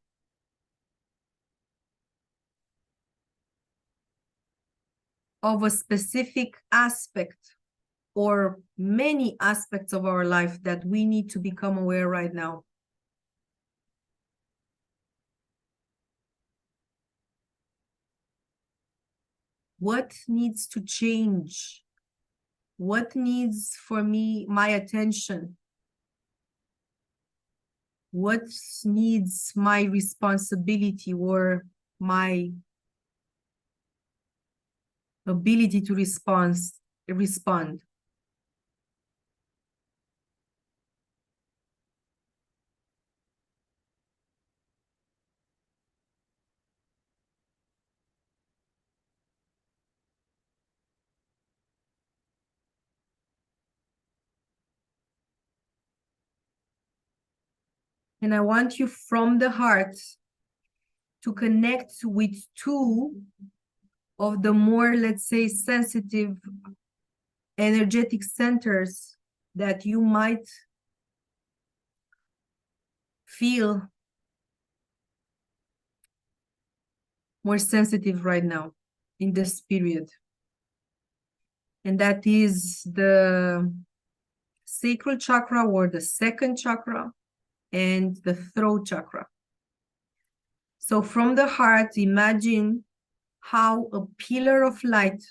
of a specific aspect or many aspects of our life that we need to become aware right now. What needs to change? What needs for me, my attention? What needs my responsibility or my ability to respond? And I want you from the heart to connect with two of the more, let's say, sensitive energetic centers that you might feel more sensitive right now in this period. And that is the sacral chakra or the second chakra and the throat chakra. So from the heart, imagine how a pillar of light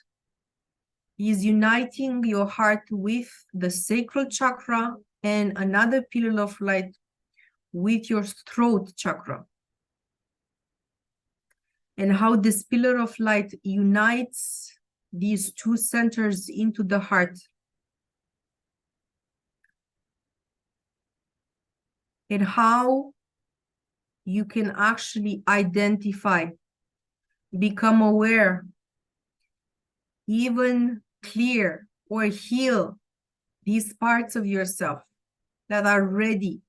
is uniting your heart with the sacral chakra and another pillar of light with your throat chakra. And how this pillar of light unites these two centers into the heart. And how you can actually identify, become aware, even clear or heal these parts of yourself that are ready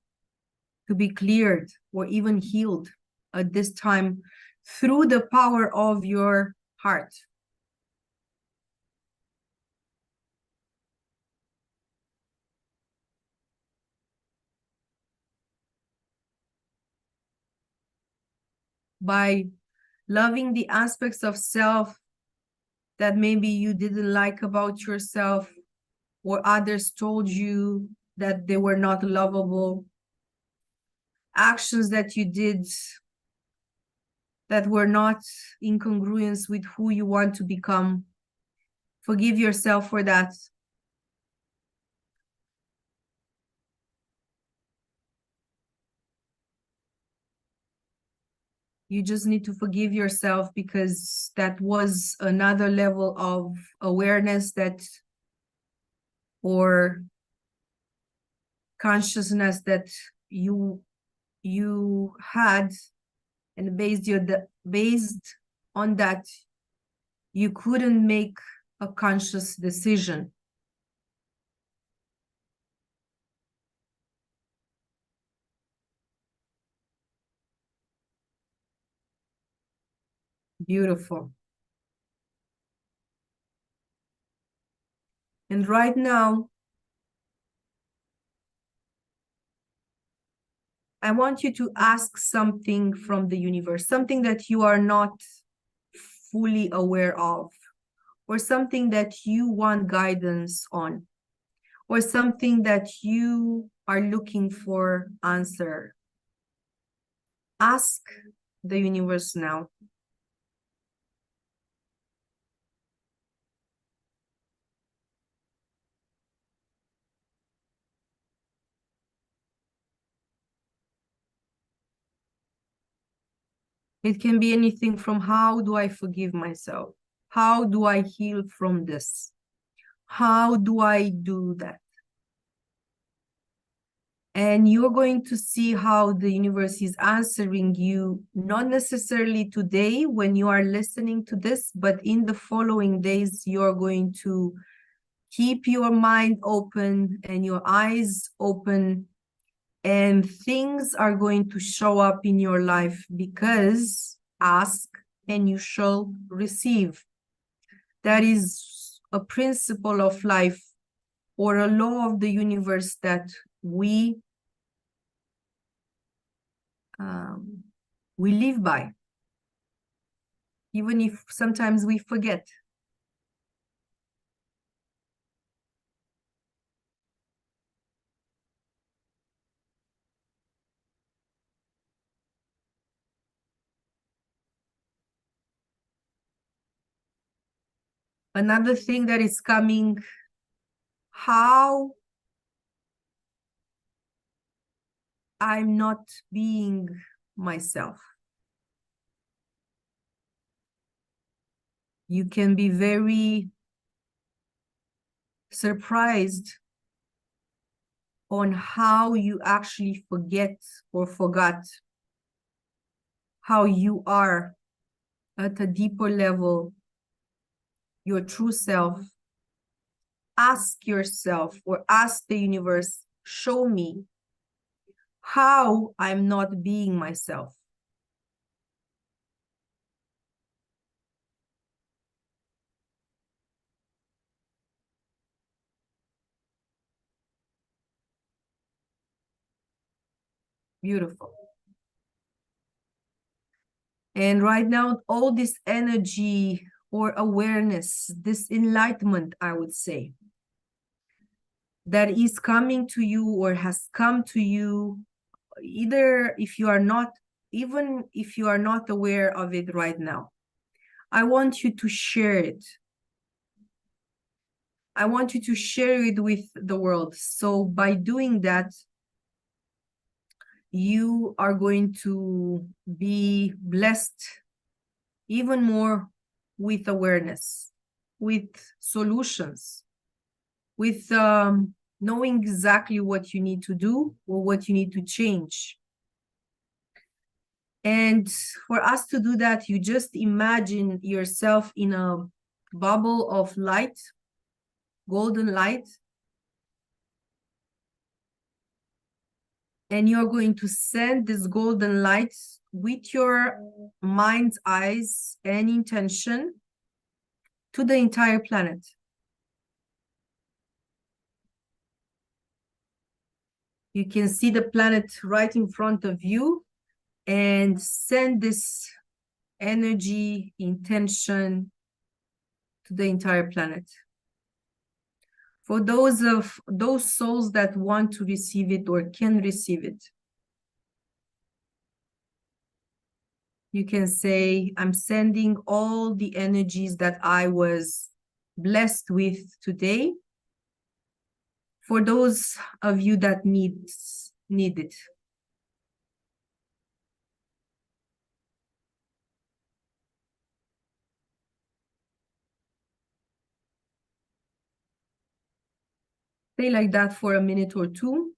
to be cleared or even healed at this time through the power of your heart. By loving the aspects of self that maybe you didn't like about yourself, or others told you that they were not lovable, actions that you did that were not in congruence with who you want to become. Forgive yourself for that. You just need to forgive yourself because that was another level of awareness that or consciousness that you had, and based on that you couldn't make a conscious decision. Beautiful. And right now, I want you to ask something from the universe, something that you are not fully aware of, or something that you want guidance on, or something that you are looking for answer. Ask the universe now. It can be anything from how do I forgive myself? How do I heal from this? How do I do that? And you're going to see how the universe is answering you, not necessarily today when you are listening to this, but in the following days, you're going to keep your mind open and your eyes open, and things are going to show up in your life, because ask and you shall receive. That is a principle of life, or a law of the universe that um, we live by, even if sometimes we forget. Another thing that is coming, how I'm not being myself. You can be very surprised on how you actually forget or forgot how you are at a deeper level, your true self. Ask yourself or ask the universe, show me how I'm not being myself. Beautiful. And right now, all this energy or awareness, this enlightenment, I would say, that is coming to you or has come to you, either if you are not, even if you are not aware of it right now, I want you to share it. I want you to share it with the world. So by doing that, you are going to be blessed even more with awareness, with solutions, with knowing exactly what you need to do or what you need to change. And for us to do that, you just imagine yourself in a bubble of light, golden light, and you're going to send this golden light with your mind's eyes and intention to the entire planet. You can see the planet right in front of you, and send this energy, intention to the entire planet. For those souls that want to receive it or can receive it, you can say, I'm sending all the energies that I was blessed with today for those of you that need it. Stay like that for a minute or two.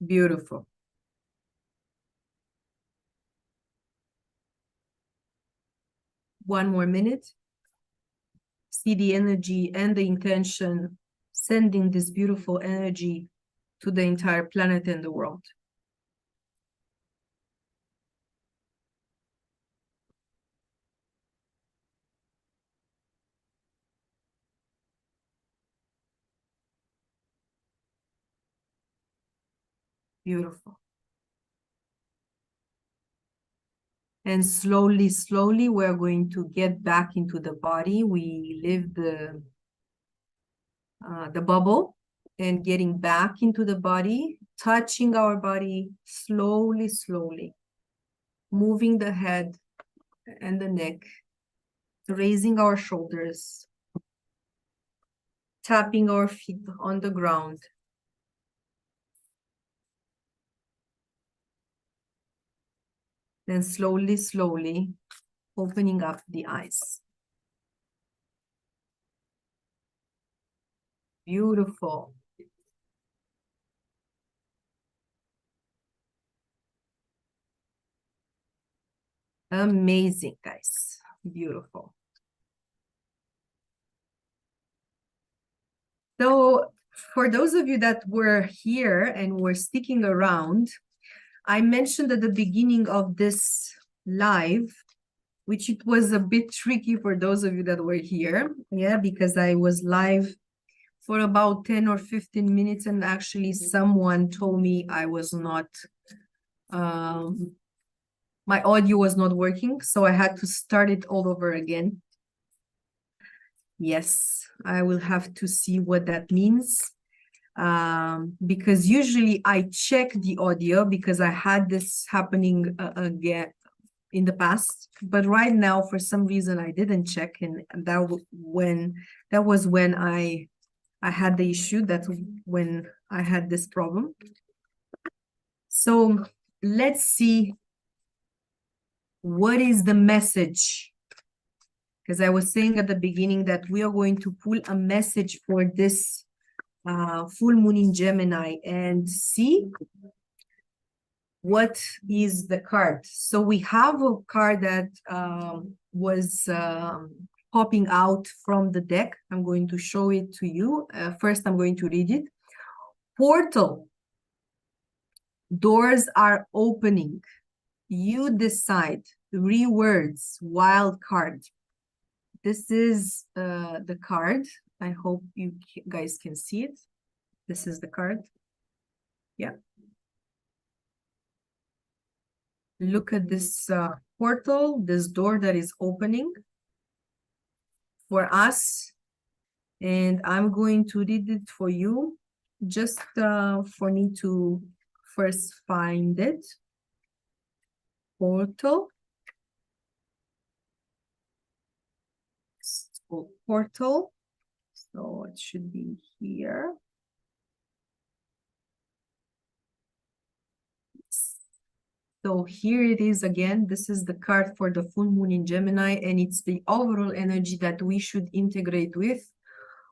Beautiful. One more minute. see the energy and the intention, sending this beautiful energy to the entire planet and the world. Beautiful. And slowly, slowly, we're going to get back into the body. We leave the bubble and getting back into the body, touching our body slowly, slowly, moving the head and the neck, raising our shoulders, tapping our feet on the ground. Then slowly, slowly opening up the eyes. Beautiful. Amazing, guys. Beautiful. So for those of you that were here and were sticking around, I mentioned at the beginning of this live, which it was a bit tricky for those of you that were here, yeah, because I was live for about 10 or 15 minutes, and actually someone told me I was not, my audio was not working, so I had to start it all over again. Yes, I will have to see what that means. Because usually I check the audio because I had this happening again in the past, but right now for some reason I didn't check, and that was when I had the issue. That's when I had this problem. So let's see what is the message, because I was saying at the beginning that we are going to pull a message for this full moon in Gemini and see what is the card. So we have a card that was popping out from the deck. I'm going to show it to you. First, I'm going to read it. Portal. Doors are opening. You decide. Rewords. Wild card. This is the card. I hope you guys can see it. This is the card. Yeah. Look at this portal, this door that is opening for us. And I'm going to read it for you, just for me to first find it. Portal. So, portal. So it should be here. So here it is again. This is the card for the full moon in Gemini, and it's the overall energy that we should integrate with,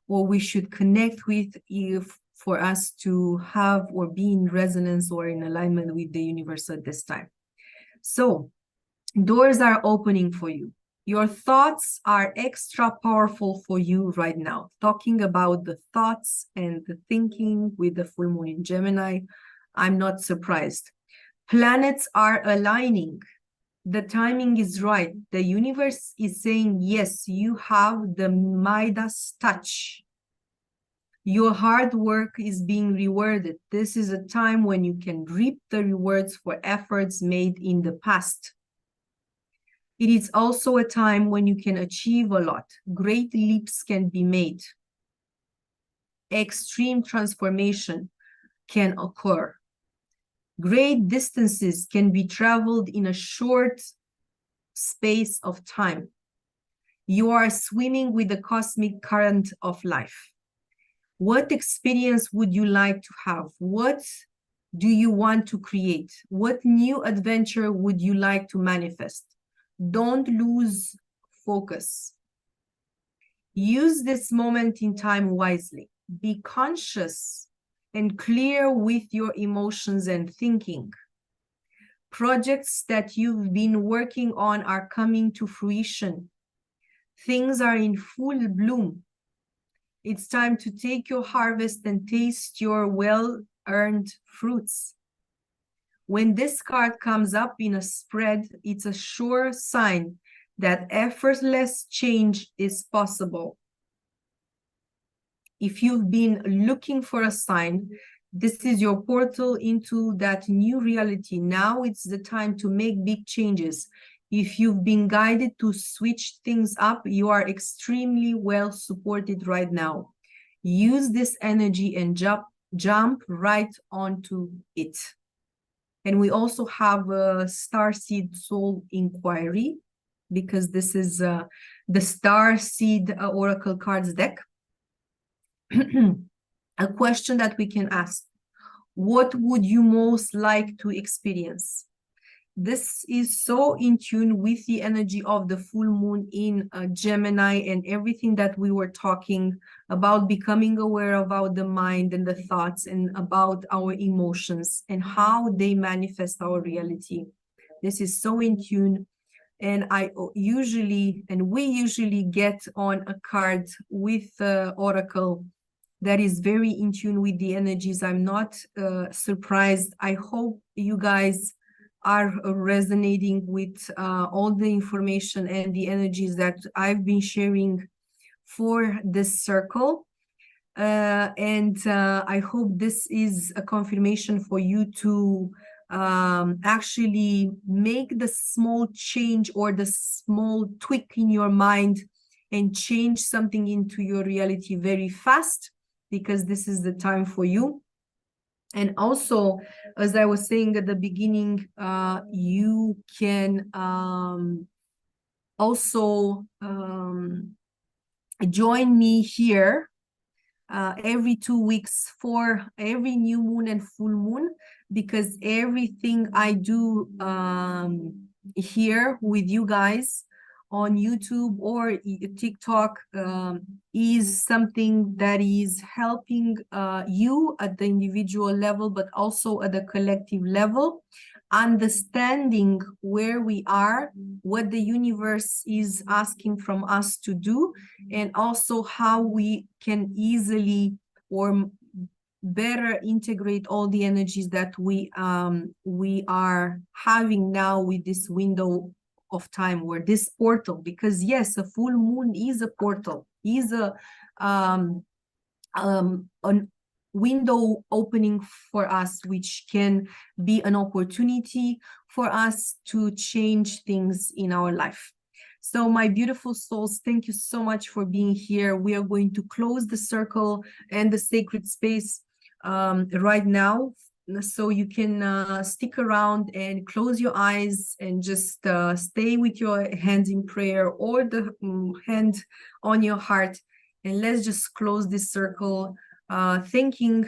or we should connect with, if for us to have or be in resonance or in alignment with the universe at this time. So doors are opening for you. Your thoughts are extra powerful for you right now. Talking about the thoughts and the thinking with the full moon in Gemini, I'm not surprised. Planets are aligning. The timing is right. The universe is saying, yes, you have the Midas touch. Your hard work is being rewarded. This is a time when you can reap the rewards for efforts made in the past. It is also a time when you can achieve a lot. Great leaps can be made. Extreme transformation can occur. Great distances can be traveled in a short space of time. You are swimming with the cosmic current of life. What experience would you like to have? What do you want to create? What new adventure would you like to manifest? Don't lose focus. Use this moment in time wisely. Be conscious and clear with your emotions and thinking. Projects that you've been working on are coming to fruition. Things are in full bloom. It's time to take your harvest and taste your well-earned fruits. When this card comes up in a spread, it's a sure sign that effortless change is possible. If you've been looking for a sign, this is your portal into that new reality. Now it's the time to make big changes. If you've been guided to switch things up, you are extremely well supported right now. Use this energy and jump right onto it. And we also have a Starseed Soul Inquiry, because this is the Starseed Oracle Cards deck. A question that we can ask: what would you most like to experience? This is so in tune with the energy of the full moon in Gemini, and everything that we were talking about, becoming aware about the mind and the thoughts and about our emotions and how they manifest our reality. This is so in tune. And we usually get on a card with Oracle that is very in tune with the energies. I'm not surprised. I hope you guys are resonating with all the information and the energies that I've been sharing for this circle. I hope this is a confirmation for you to actually make the small change or the small tweak in your mind and change something into your reality very fast, because this is the time for you. And also, as I was saying at the beginning, you can also join me here every 2 weeks for every new moon and full moon, because everything I do here with you guys on YouTube or TikTok is something that is helping you at the individual level, but also at the collective level, understanding where we are, what the universe is asking from us to do, and also how we can easily or better integrate all the energies that we are having now with this window of time, or this portal. Because yes, a full moon is a portal, is a window opening for us, which can be an opportunity for us to change things in our life. So my beautiful souls, thank you so much for being here. We are going to close the circle and the sacred space right now, so you can stick around and close your eyes and just stay with your hands in prayer, or the hand on your heart, and let's just close this circle, thanking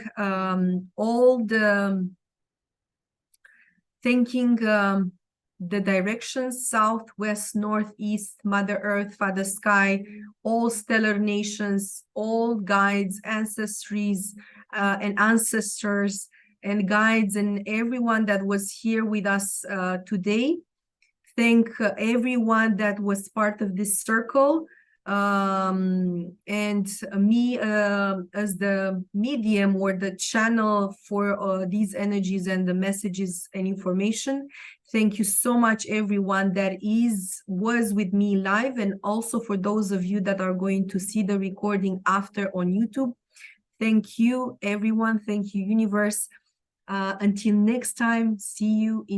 the directions: south, west, north, east, Mother Earth, Father Sky, all stellar nations, all guides, ancestries, and ancestors and guides, and everyone that was here with us today. Thank everyone that was part of this circle, and me as the medium or the channel for these energies and the messages and information. Thank you so much, everyone that was with me live, and also for those of you that are going to see the recording after on YouTube. Thank you, everyone. Thank you, universe. Until next time, see you in